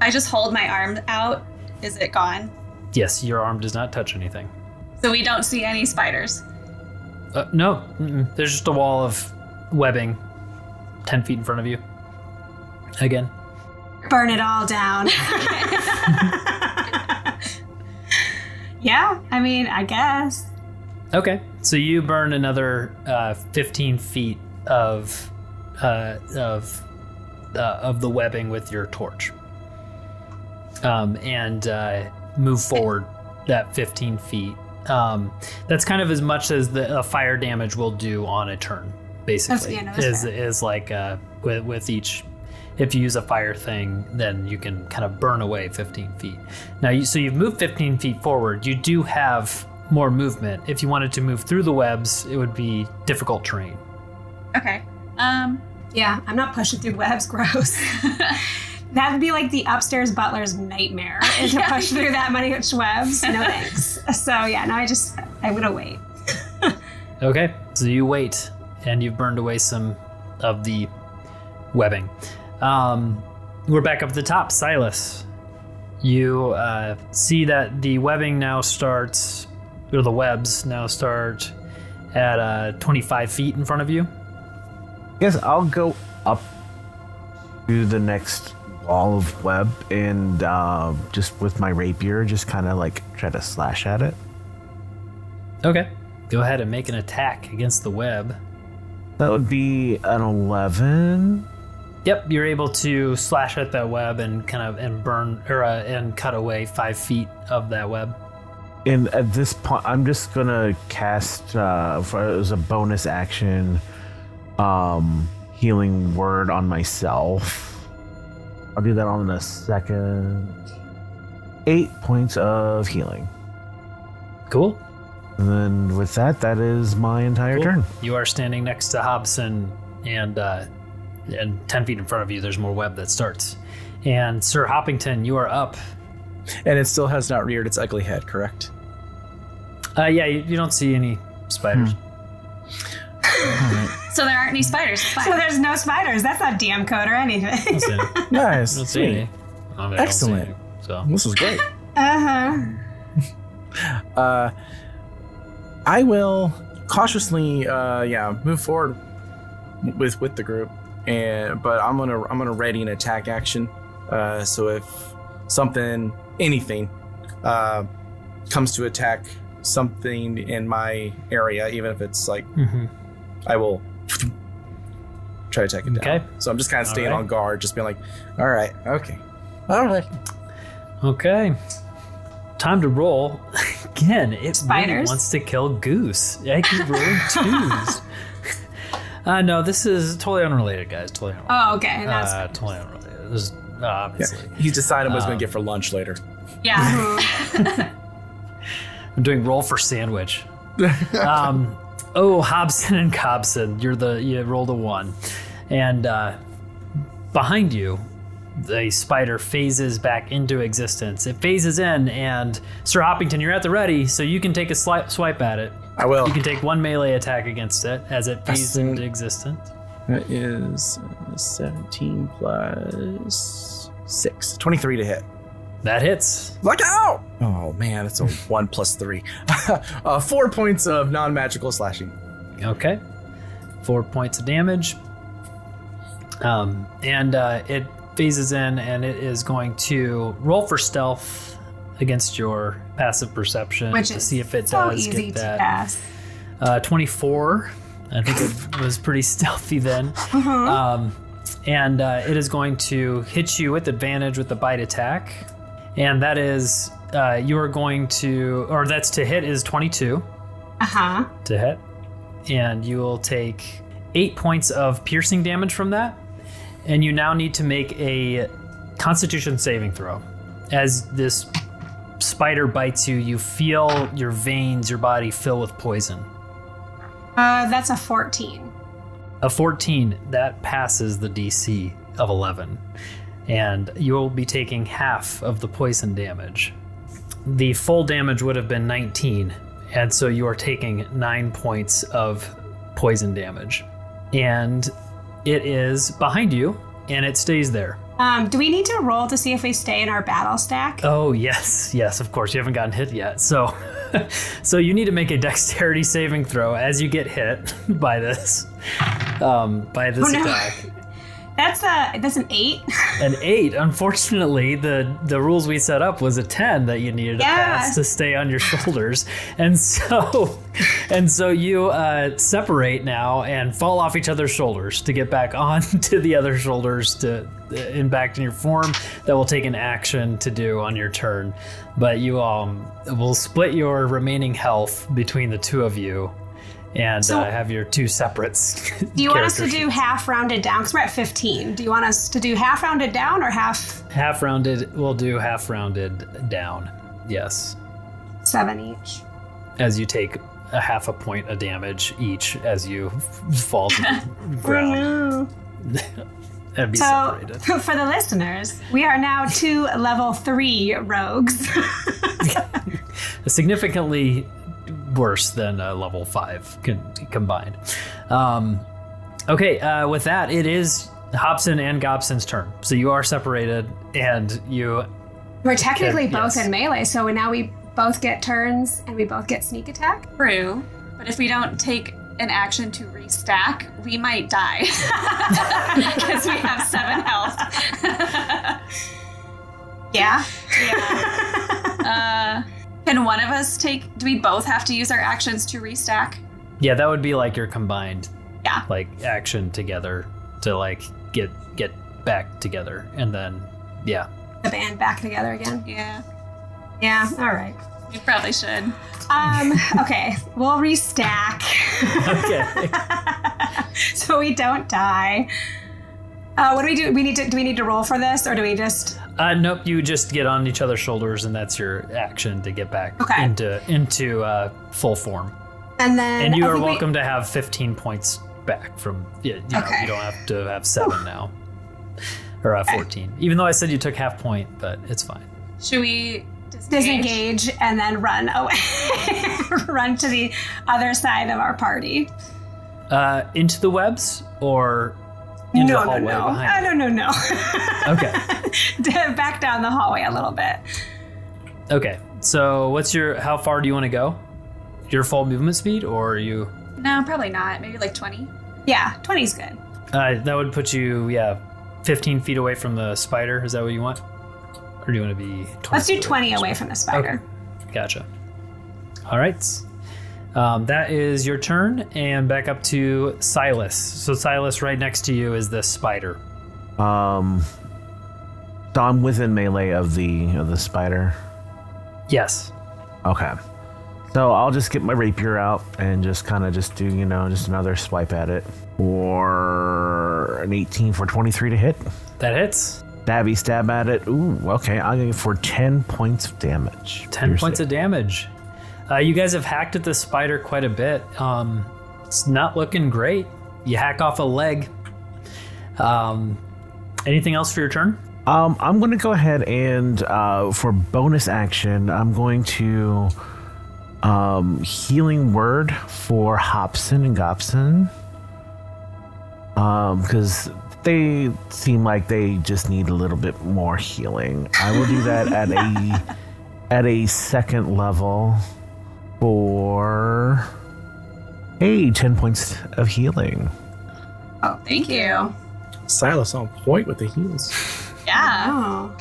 I just hold my arm out. Is it gone? Yes, your arm does not touch anything. So we don't see any spiders. No, there's just a wall of webbing 10 feet in front of you. Again. Burn it all down. Yeah, I mean, I guess. Okay, so you burn another 15 feet of the webbing with your torch, and move forward that 15 feet. That's kind of as much as the fire damage will do on a turn, basically. Is like with each. If you use a fire thing, then you can kind of burn away 15 feet. Now, so you've moved 15 feet forward. You do have more movement. If you wanted to move through the webs, it would be difficult terrain. Okay. Yeah, I'm not pushing through webs. Gross. That would be like the upstairs butler's nightmare, is to push through that many webs. No thanks. So yeah, no, I'm gonna wait. Okay, so you wait, and you've burned away some of the webbing. We're back up at the top. Silas, you see that the webbing now starts, or the webs now start at 25 feet in front of you. Yes, I'll go up to the next wall of web and just with my rapier, just kind of like try to slash at it. Okay, go ahead and make an attack against the web. That would be an 11. Yep, you're able to slash at that web and burn and cut away 5 feet of that web. And at this point, I'm just gonna cast as a bonus action, healing word on myself. I'll do that on a second. 8 points of healing. Cool. And then with that, that is my entire turn. You are standing next to Hobson, and 10 feet in front of you, there's more web that starts. And Sir Hoppington, you are up. And it still has not reared its ugly head, correct? Yeah, you don't see any spiders. So there aren't any spiders. It's fine. So there's no spiders. That's not DM code or anything. Nice. I don't see any. Excellent. So This was great. Uh-huh. I will cautiously, move forward with the group, but I'm gonna ready an attack action. So if anything, comes to attack something in my area, even if it's like, I will try to take it down. Okay. So I'm just kind of staying right. on guard, just being like, all right. Okay. Time to roll. Again, it really Spiders? wants to kill Goose. I keep rolling twos. No, this is totally unrelated, guys. Totally unrelated. Oh, okay. That's totally unrelated. This is obviously. Yeah. He's decided what he's going to get for lunch later. Yeah. I'm doing roll for sandwich. Hobson and Hobson, you rolled a 1. And behind you, the spider phases back into existence. It phases in, and Sir Hoppington, you're at the ready, so you can take a swipe at it. I will. You can take 1 melee attack against it as it phases into existence. That is 17 plus 6. 23 to hit. That hits. Look out! Oh man, it's a 1 plus 3. 4 points of non-magical slashing. Okay. 4 points of damage. It phases in, and it is going to roll for stealth against your passive perception to see if it so does easy get that. to pass. 24. I think it was pretty stealthy then. It is going to hit you with advantage with the bite attack. And that is, you're going to, or that's to hit is 22. To hit. And you will take 8 points of piercing damage from that. And you now need to make a Constitution saving throw. As this spider bites you, you feel your veins, your body fill with poison. That's a 14. A 14, that passes the DC of 11. And you will be taking half of the poison damage. The full damage would have been 19, and so you are taking 9 points of poison damage. And it is behind you, and it stays there. Do we need to roll to see if we stay in our battle stack? Oh, yes, of course. You haven't gotten hit yet. So so you need to make a dexterity saving throw as you get hit by this attack. That's an 8. An 8. Unfortunately, the rules we set up was a 10 that you needed to pass to stay on your shoulders, and so you separate now and fall off each other's shoulders to get back onto the other shoulders to impact in your form. That will take an action to do on your turn, but you will split your remaining health between the two of you. And have your 2 separates. Do you want us to do half rounded down? Because we're at 15. Do you want us to do half rounded down or half? Half rounded, we'll do half rounded down. Yes. 7 each. As you take a half a point of damage each as you fall to the ground. And be separated. For the listeners, we are now 2 level 3 rogues. Significantly worse than level 5 combined. With that, it is Hobson and Gobson's turn. So you are separated, and we're technically both in melee, so now we both get turns and we both get sneak attack. True, but if we don't take an action to restack, we might die because we have 7 health. Yeah. Can one of us do we both have to use our actions to restack? Yeah, that would be like your combined action together to get back together, and then the band back together again. Yeah, all right. We probably should. Okay, we'll restack. Okay. So we don't die. What do we do? Do we need to roll for this, or do we just? Nope. You just get on each other's shoulders, and that's your action to get back into full form. And you are welcome to have 15 points back from. You don't have to have 7 now, or 14. Even though I said you took half point, but it's fine. Should we disengage and then run away? Run to the other side of our party. Into the webs or into the hallway behind you? No. Okay. Back down the hallway a little bit. Okay. So how far do you want to go? Your full movement speed, or are you? No, probably not. Maybe like 20. Yeah, 20's good. That would put you, 15 feet away from the spider. Is that what you want? Or do you want to be 20? Let's do 20 away from the spider. Okay. Gotcha. All right. That is your turn, and back up to Silas. So Silas, right next to you is the spider. So I'm within melee of the spider. Yes. Okay. So I'll just get my rapier out and just do just another swipe at it. Or an 18 for 23 to hit. That hits. Stab at it. Ooh, okay. I'll go for 10 points of damage. 10 points of damage. You guys have hacked at the spider quite a bit. It's not looking great. You hack off a leg. Anything else for your turn? I'm going to go ahead and for bonus action, I'm going to healing word for Hobson and Gobson. Because they seem like they just need a little bit more healing. I will do that at a second level for 10 points of healing. Oh, thank you. Silas on point with the heals. Yeah. Oh.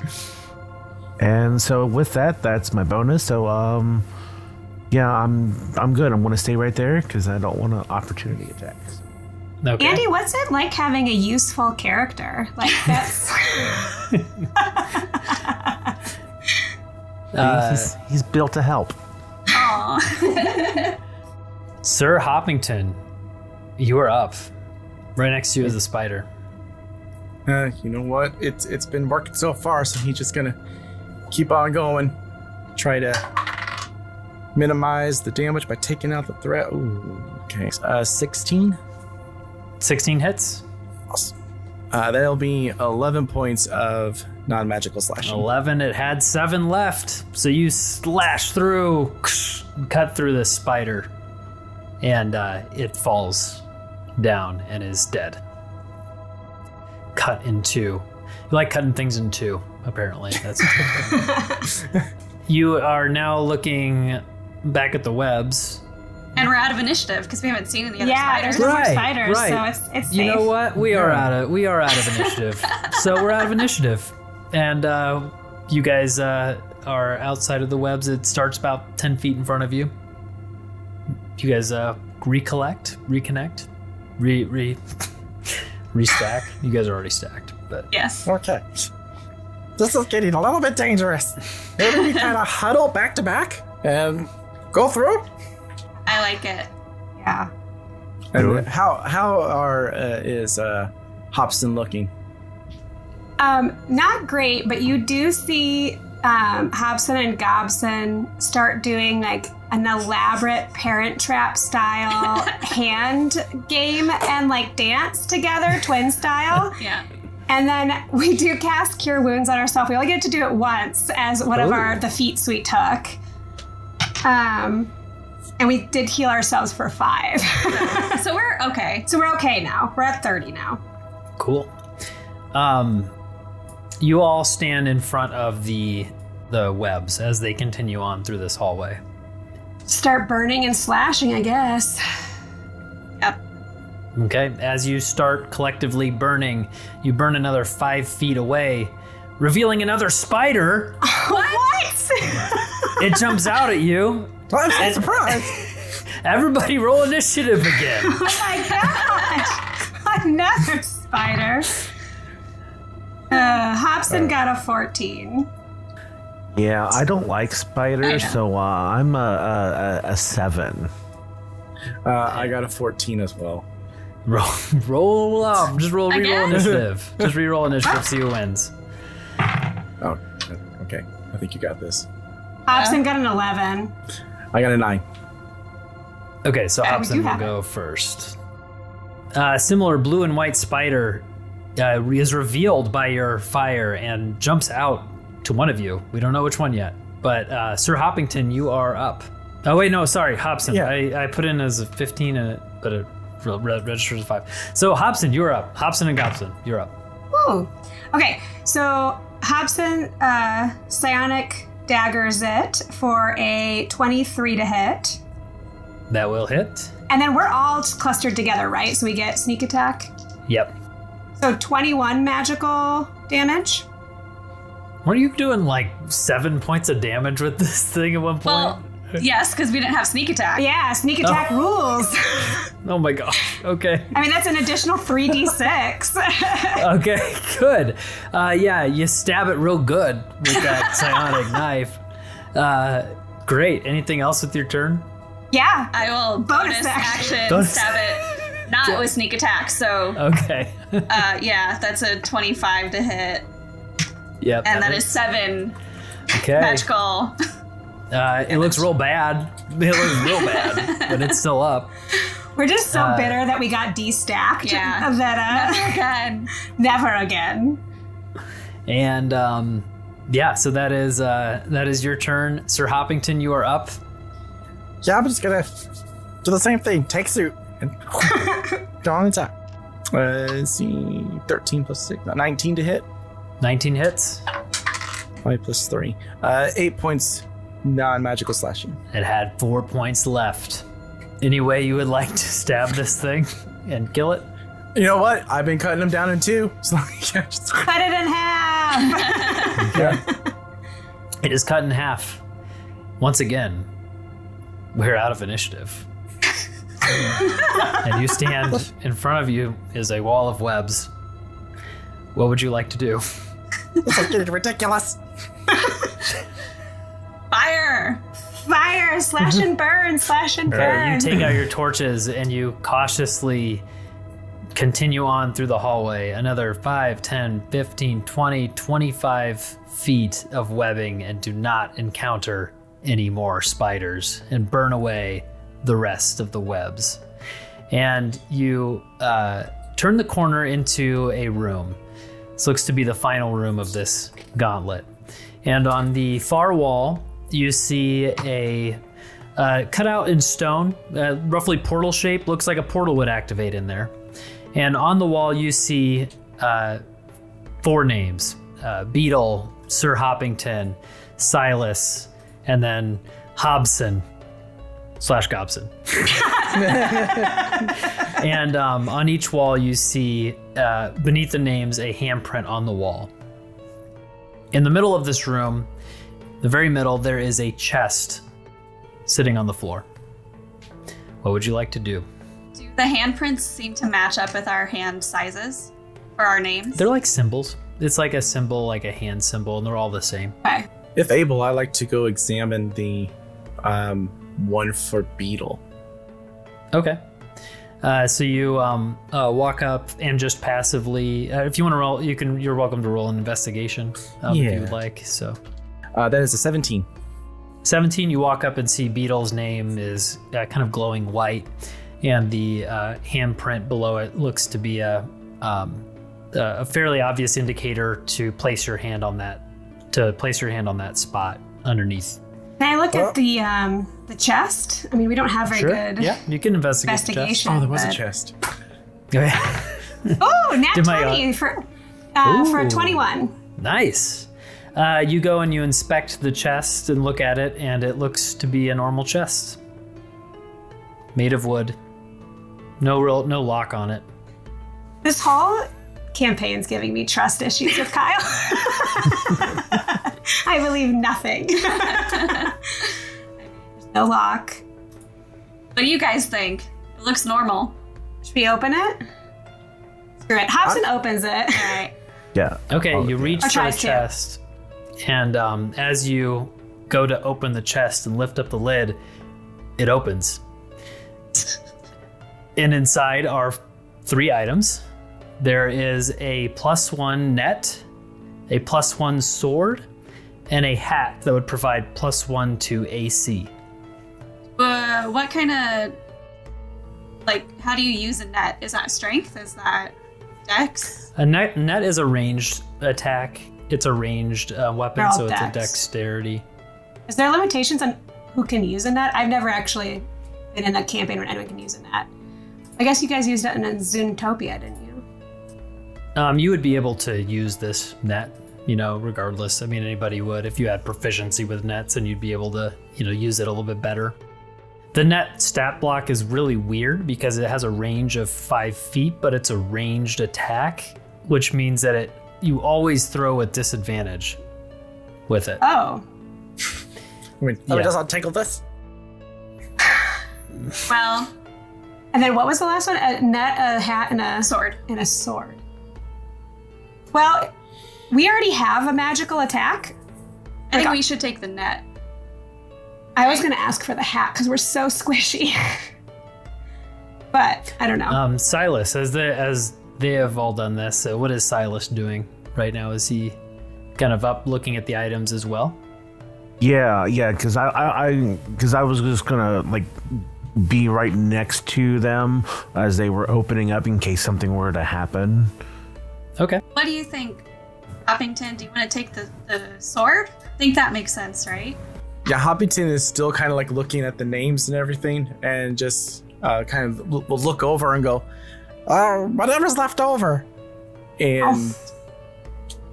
And so with that, that's my bonus. So I'm good. I'm going to stay right there because I don't want to opportunity attacks. Okay. Andy, what's it like having a useful character? Like that's he's built to help. Aw. Sir Hoppington, you are up. Right next to you is the spider. You know what? It's been working so far, so he's just gonna keep on going. Try to minimize the damage by taking out the threat. Ooh, okay. 16. 16 hits. Awesome. That'll be 11 points of non-magical slashing. 11. It had 7 left. So you slash through, cut through the spider, and it falls down and is dead. Cut in 2. You like cutting things in 2, apparently. That's You are now looking back at the webs. And we're out of initiative because we haven't seen any other there's spiders. no more spiders, so it's safe. You know what? We are out of initiative. So we're out of initiative. And you guys are outside of the webs. It starts about 10 feet in front of you. You guys reconnect, restack. You guys are already stacked, but Yes. Okay. This is getting a little bit dangerous. Maybe we kind of huddle back to back and go through. I like it. Yeah. And how is Hobson looking? Not great, but you do see Hobson and Gobson start doing like an elaborate Parent Trap style hand game and like dance together, twin style. Yeah. And then we do cast Cure Wounds on ourselves. We only get to do it once as one of the feats we took. And we did heal ourselves for 5. So we're okay. So we're okay now. We're at 30 now. cool. You all stand in front of the webs as they continue on through this hallway. Start burning and slashing, I guess. Yep. Okay, as you start collectively burning, you burn another 5 feet away, revealing another spider. What? It jumps out at you. I'm so surprised. Everybody roll initiative again. Oh my gosh! Another spider. Hobson got a 14. Yeah, I don't like spiders, so I'm a 7. I got a 14 as well. Roll up. Just roll reroll initiative. Just reroll initiative, see who wins. Oh, okay. I think you got this. Hobson got an 11. I got a 9. Okay, so Hobson will go first. Similar blue and white spider is revealed by your fire and jumps out to one of you. We don't know which one yet, but Sir Hoppington, you are up. Oh wait, no, sorry, Hobson. Yeah. I put in as a 15, but it registers as 5. So Hobson, you're up. Hobson and Gobson, you're up. Woo. Okay, so Hobson psionic daggers it for a 23 to hit. That will hit. And then we're all clustered together, right? So we get sneak attack. Yep. So 21 magical damage. Weren't you doing like 7 points of damage with this thing at one point? Well, yes, because we didn't have sneak attack. Yeah, sneak attack rules. Oh my gosh. Okay. I mean, that's an additional 3d6. Okay, good. Yeah, you stab it real good with that psionic knife. Great. Anything else with your turn? Yeah. I will bonus action stab it. Not with sneak attack, so... Okay. Yeah, that's a 25 to hit. Yep. And that is 7 okay. magical. It looks real bad. It looks real bad, but it's still up. We're just so bitter that we got destacked. Yeah. That, Never again. Never again. And yeah, so that is your turn. Sir Hoppington, you are up. Yeah, I'm just gonna do the same thing. Take suit and go on attack. Let's see, 13 plus 6, 19 to hit. 19 hits. 5 plus 3. 8 points non-magical slashing. It had 4 points left. Any way you would like to stab this thing and kill it? You know what? I've been cutting them down in 2. So just... Cut it in half. Yeah. It is cut in half. Once again, we're out of initiative. And you stand in front of you is a wall of webs. What would you like to do? This is getting ridiculous. Fire! Fire! Slash and burn! Slash and burn! You take out your torches and you cautiously continue on through the hallway. Another 5, 10, 15, 20, 25 feet of webbing and do not encounter any more spiders and burn away the rest of the webs. And you turn the corner into a room. This looks to be the final room of this gauntlet. And on the far wall, you see a cutout in stone, roughly portal shape. Looks like a portal would activate in there. And on the wall, you see 4 names. Beetle, Sir Hoppington, Silas, and then Hobson / Gobson. And on each wall, you see beneath the names a handprint on the wall. In the middle of this room, the very middle, there is a chest sitting on the floor. What would you like to do? Do the handprints seem to match up with our hand sizes for our names? They're like symbols. It's like a symbol, like a hand symbol, and they're all the same. Okay. If able, I'd like to go examine the one for Beetle. Okay. So you walk up and just passively, if you want to roll, you're welcome to roll an investigation if you would like. So that is a 17. 17, you walk up and see Beetle's name is kind of glowing white, and the handprint below it looks to be a fairly obvious indicator to place your hand on that spot underneath. Can I look at the chest? I mean, we don't have very good Yeah, you can investigate the chest. investigation. Oh, there was a chest. Okay. Oh, nat Did my, 20 for 21. Nice. You go and you inspect the chest and look at it, and it looks to be a normal chest. Made of wood. No lock on it. This whole campaign's giving me trust issues with Kyle. I believe nothing. No lock. What do you guys think? It looks normal. Should we open it? Screw it. Hobson opens it. All right. Yeah. Okay, you reach for the tries to. chest, and as you go to open the chest and lift up the lid, it opens. And inside are 3 items. There is a +1 net, a +1 sword, and a hat that would provide +1 to AC. What kind of, like, how do you use a net? Is that strength? Is that dex? A net is a ranged attack. It's a ranged weapon, so it's a dex. dexterity. Is there limitations on who can use a net? I've never actually been in a campaign where anyone can use a net. I guess you guys used it in Zootopia, didn't you? You would be able to use this net, regardless. I mean, anybody would. If you had proficiency with nets, and you'd be able to, use it a little bit better. The net stat block is really weird because it has a range of 5 feet, but it's a ranged attack, which means that you always throw at disadvantage with it. Oh. Does not tickle this? Well. And then what was the last one? A net, a hat, and a sword. And a sword. Well, we already have a magical attack. I think we should take the net. I was going to ask for the hat because we're so squishy. But I don't know. Silas, as they have all done this, what is Silas doing right now? Is he kind of up looking at the items as well? Yeah, because I was just gonna be right next to them as they were opening up in case something were to happen. Okay. What do you think, Hoppington? Do you want to take the sword? I think that makes sense, right? Yeah, Hoppington is still kind of looking at the names and everything, and just kind of will look over and go, whatever's left over. And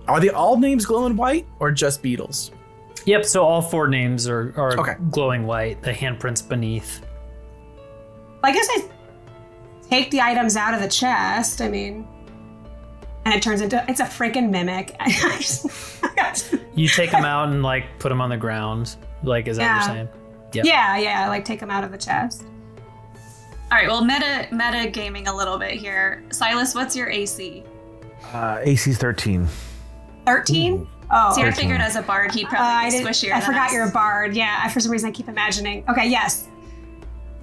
are they all names glowing white or just beetles? Yep, so all 4 names are okay. Glowing white, the handprints beneath. I guess I take the items out of the chest, and it turns into, it's a freaking mimic. You take them out and put them on the ground, is that what you're saying? Yep. Yeah, take them out of the chest. All right, well, meta gaming a little bit here. Silas, what's your AC? AC's 13. 13? Oh. See, I figured as a bard, he'd probably be squishier. I forgot you're a bard. Yeah, for some reason I keep imagining. Okay, yes.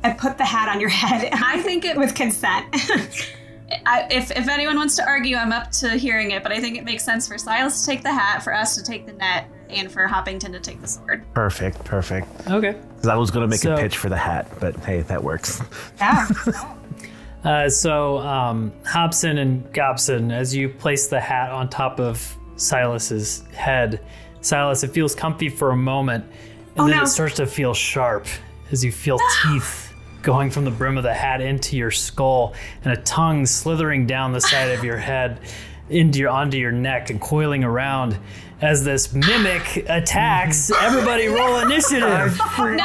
I put the hat on your head. I think it with consent. If anyone wants to argue, I'm up to hearing it, but I think it makes sense for Silas to take the hat, for us to take the net, and for Hoppington to take the sword. Perfect. Okay. Because I was going to make a pitch for the hat, but hey, that works. Yeah. So Hobson and Gobson, as you place the hat on top of Silas's head, Silas, it feels comfy for a moment, and then it starts to feel sharp as you feel teeth going from the brim of the hat into your skull, and a tongue slithering down the side of your head onto your neck and coiling around as this mimic attacks. Everybody roll initiative. No,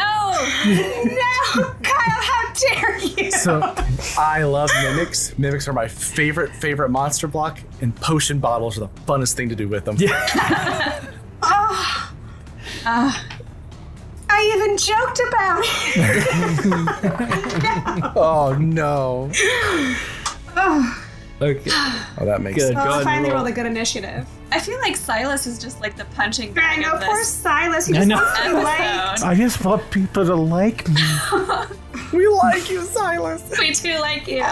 Kyle, how dare you? So I love mimics. Mimics are my favorite monster block, and potion bottles are the funnest thing to do with them. Yeah. I even joked about it. Oh no. Okay. Oh, that makes sense. Go ahead finally and rolled a good initiative. I feel like Silas is just the punching I bag know, of poor this Silas. He just wants to be liked. I just want people to like me. We like you, Silas. We do like you.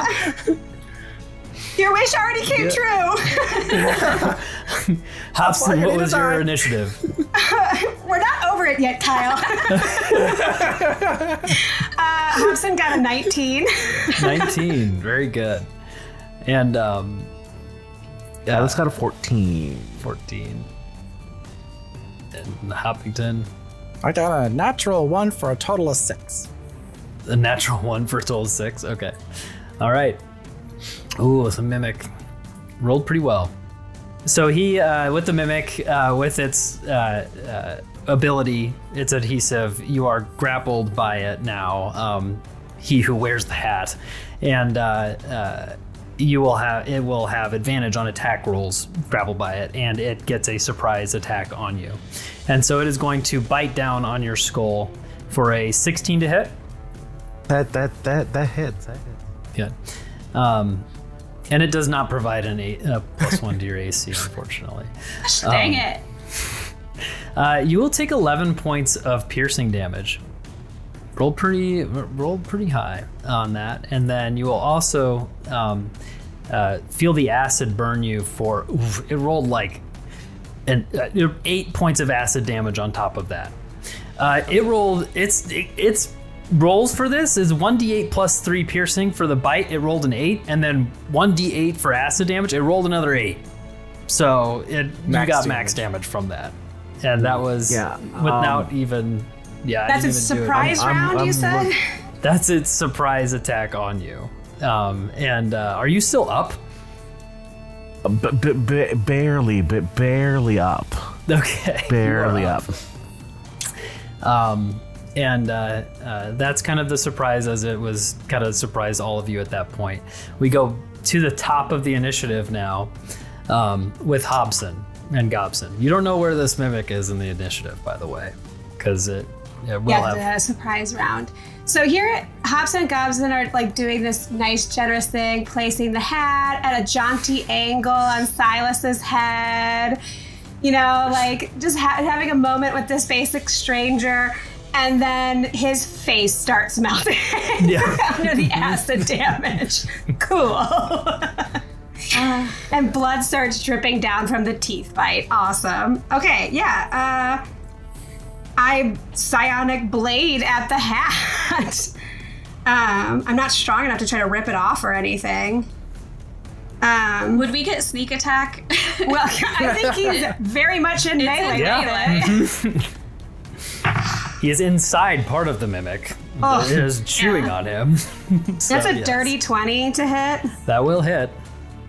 Your wish already came true. Hobson, what was your initiative? We're not over it yet, Kyle. Hobson got a 19. 19, very good. And Let's got a 14. 14. And Hoppington, I got a natural 1 for a total of 6. a natural 1 for a total of 6. Okay. All right. Ooh, it's a mimic. Rolled pretty well. So he, with the mimic, with its ability, its adhesive, you are grappled by it now. He who wears the hat, and it will have advantage on attack rolls grappled by it, and it gets a surprise attack on you. And so it is going to bite down on your skull for a 16 to hit. That hits. Good. And it does not provide a +1 to your AC, unfortunately. Dang it. You will take 11 points of piercing damage. Rolled pretty high on that, and then you will also feel the acid burn you for. It rolled like 8 points of acid damage on top of that. It rolled. Its rolls for this is 1d8 plus 3 piercing for the bite. It rolled an 8, and then 1d8 for acid damage. It rolled another 8. So you got max damage from that, and that was without even. Yeah, that's its surprise round. You said. That's its surprise attack on you. Are you still up? Barely up. Okay. Barely up. That's kind of the surprise, as it was kind of surprised all of you at that point. We go to the top of the initiative now with Hobson and Gobson. You don't know where this mimic is in the initiative, by the way, because it will have a surprise round. So here, Hobson and Gobson are like doing this nice, generous thing, placing the hat at a jaunty angle on Silas's head. You know, like just having a moment with this basic stranger, and then his face starts melting under the acid damage. Cool. And blood starts dripping down from the teeth bite. Awesome. Okay, yeah. I psionic blade at the hat. I'm not strong enough to try to rip it off or anything. Would we get sneak attack? Well, I think he's very much in melee. He is inside part of the mimic. It is chewing on him. So, that's a dirty 20 to hit. That will hit.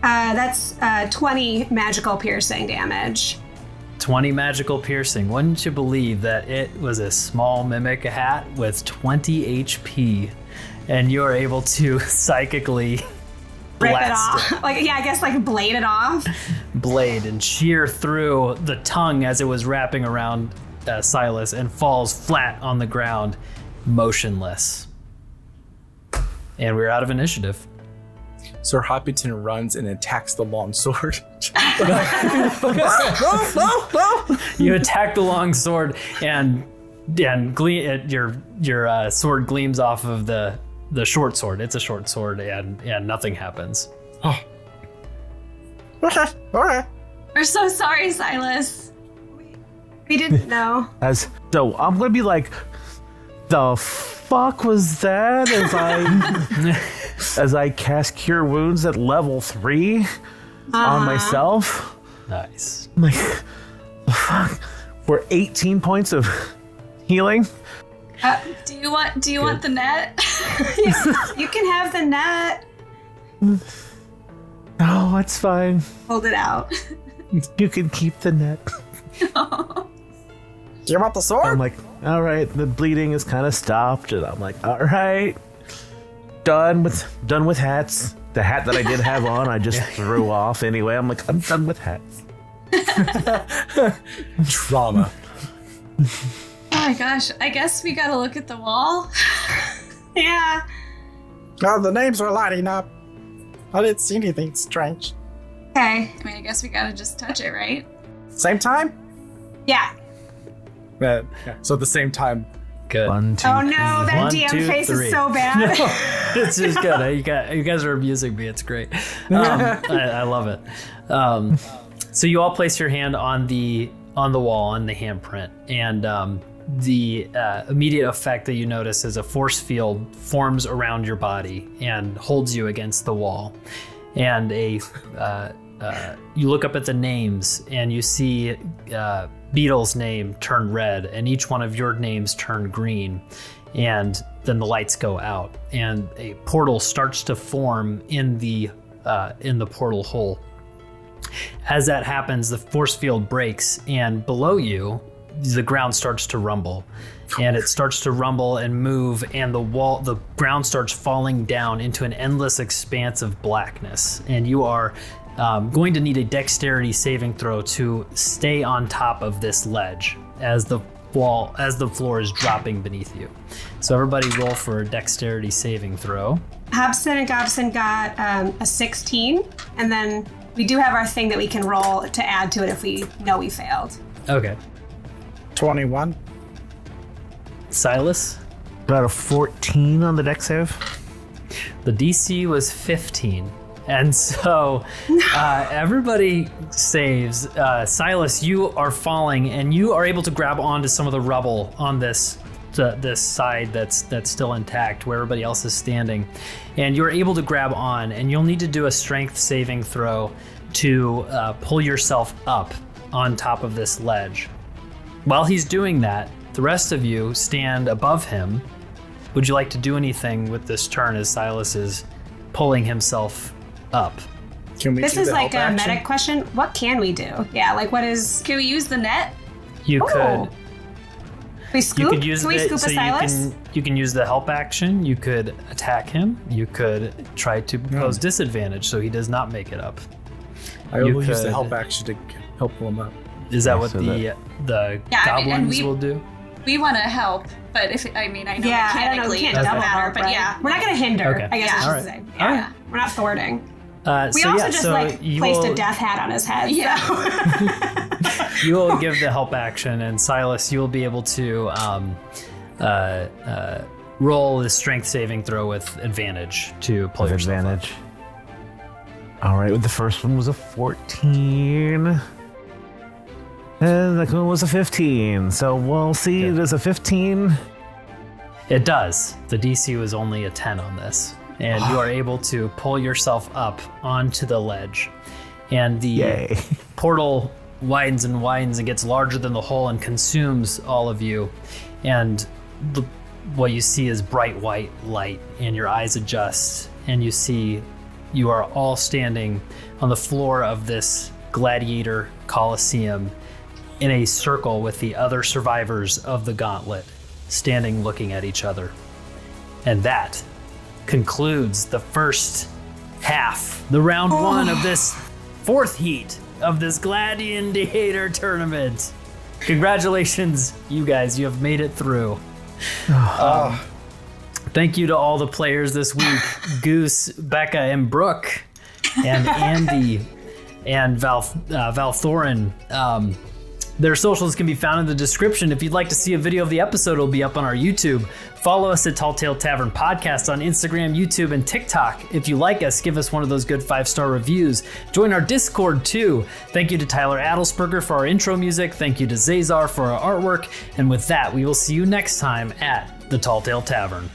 That's 20 magical piercing damage. 20 magical piercing. Wouldn't you believe that it was a small mimic hat with 20 HP, and you're able to psychically rip it off? I guess blade it off. Blade and shear through the tongue as it was wrapping around Silas, and falls flat on the ground, motionless. And we're out of initiative. Sir Hoppington runs and attacks the long sword. You attack the long sword, and your sword gleams off of the short sword. It's a short sword, and nothing happens. Oh. Okay. All right. We're so sorry, Silas. We didn't know. So I'm gonna be like, the fuck was that? As I cast Cure Wounds at level 3 on myself. Nice. I'm like, the fuck? For 18 points of healing. Do you want the net? You can have the net. No, that's fine. Hold it out. You can keep the net. Do you want the sword? I'm like, all right, the bleeding is kind of stopped, and I'm like, all right, done with hats. The hat that I did have on, I just threw off anyway. I'm like, I'm done with hats. Trauma. Oh my gosh, I guess we gotta look at the wall. Yeah. Oh, the names are lighting up. I didn't see anything strange. Okay. I mean, I guess we gotta just touch it, right? Same time? Yeah. So at the same time. Good. 1, 2, oh no, that 1, DM 2, face 3. is so bad. No, it's just good. You guys are amusing me. It's great. I love it. So you all place your hand on the wall, on the handprint, and the immediate effect that you notice is a force field forms around your body and holds you against the wall. And you look up at the names, and you see Beetle's name turn red, and each one of your names turn green, and then the lights go out, and a portal starts to form in the portal hole. As that happens, the force field breaks, and below you, the ground starts to rumble, and it starts to rumble and move, and the ground starts falling down into an endless expanse of blackness, and you are going to need a dexterity saving throw to stay on top of this ledge as the floor is dropping beneath you. So everybody roll for a dexterity saving throw. Hobson and Gobson got a 16, and then we do have our thing that we can roll to add to it if we know we failed. Okay. 21. Silas? Got a 14 on the dex save. The DC was 15. And so everybody saves. Silas, you are falling, and you are able to grab onto some of the rubble on this side that's still intact, where everybody else is standing. And you're able to grab on, and you'll need to do a strength saving throw to pull yourself up on top of this ledge. While he's doing that, the rest of you stand above him. Would you like to do anything with this turn as Silas is pulling himself up? Can we This do is the like help a action? medic question. What can we do? Yeah, like what is... Can we use the net? You Oh. could. We scoop? You could use Can we scoop a Silas? you can use the help action. You could attack him. You could try to pose disadvantage so he does not make it up. I You will use the could- help action to help pull him up. Is that what so the Yeah, I mean, and goblins we- will do? We want to help, but if I know Yeah, I don't know. mechanically We can't it doesn't double matter. help, But right? yeah, We're not going to hinder, Okay. I guess Yeah. I should Alright. say. Alright. Yeah, we're not thwarting. We So also yeah, just so like you placed will, a death hat on his head. Yeah. So. you will give the help action, and Silas, you will be able to roll the strength saving throw with advantage to pull With yourself up. advantage. All right, the first one was a 14. And the second one was a 15. So we'll see. Okay. Does a 15? It does. The DC was only a 10 on this. And you are able to pull yourself up onto the ledge. And the Yay. portal widens and gets larger than the hole and consumes all of you. And what you see is bright white light, and your eyes adjust, and you see you are all standing on the floor of this gladiator coliseum in a circle with the other survivors of the Gauntlet, standing looking at each other. And that concludes the first half, the round one of this fourth heat of this Glad&Diator tournament. Congratulations, you guys, you have made it through. Thank you to all the players this week, Goose, Becca, and Brooke, and Andy, and Valthorin. Their socials can be found in the description. If you'd like to see a video of the episode, it'll be up on our YouTube. Follow us at Talltale Tavern Podcast on Instagram, YouTube, and TikTok. If you like us, give us one of those good 5-star reviews. Join our Discord, too. Thank you to Tyler Adelsperger for our intro music. Thank you to Zaezar for our artwork. And with that, we will see you next time at the Talltale Tavern.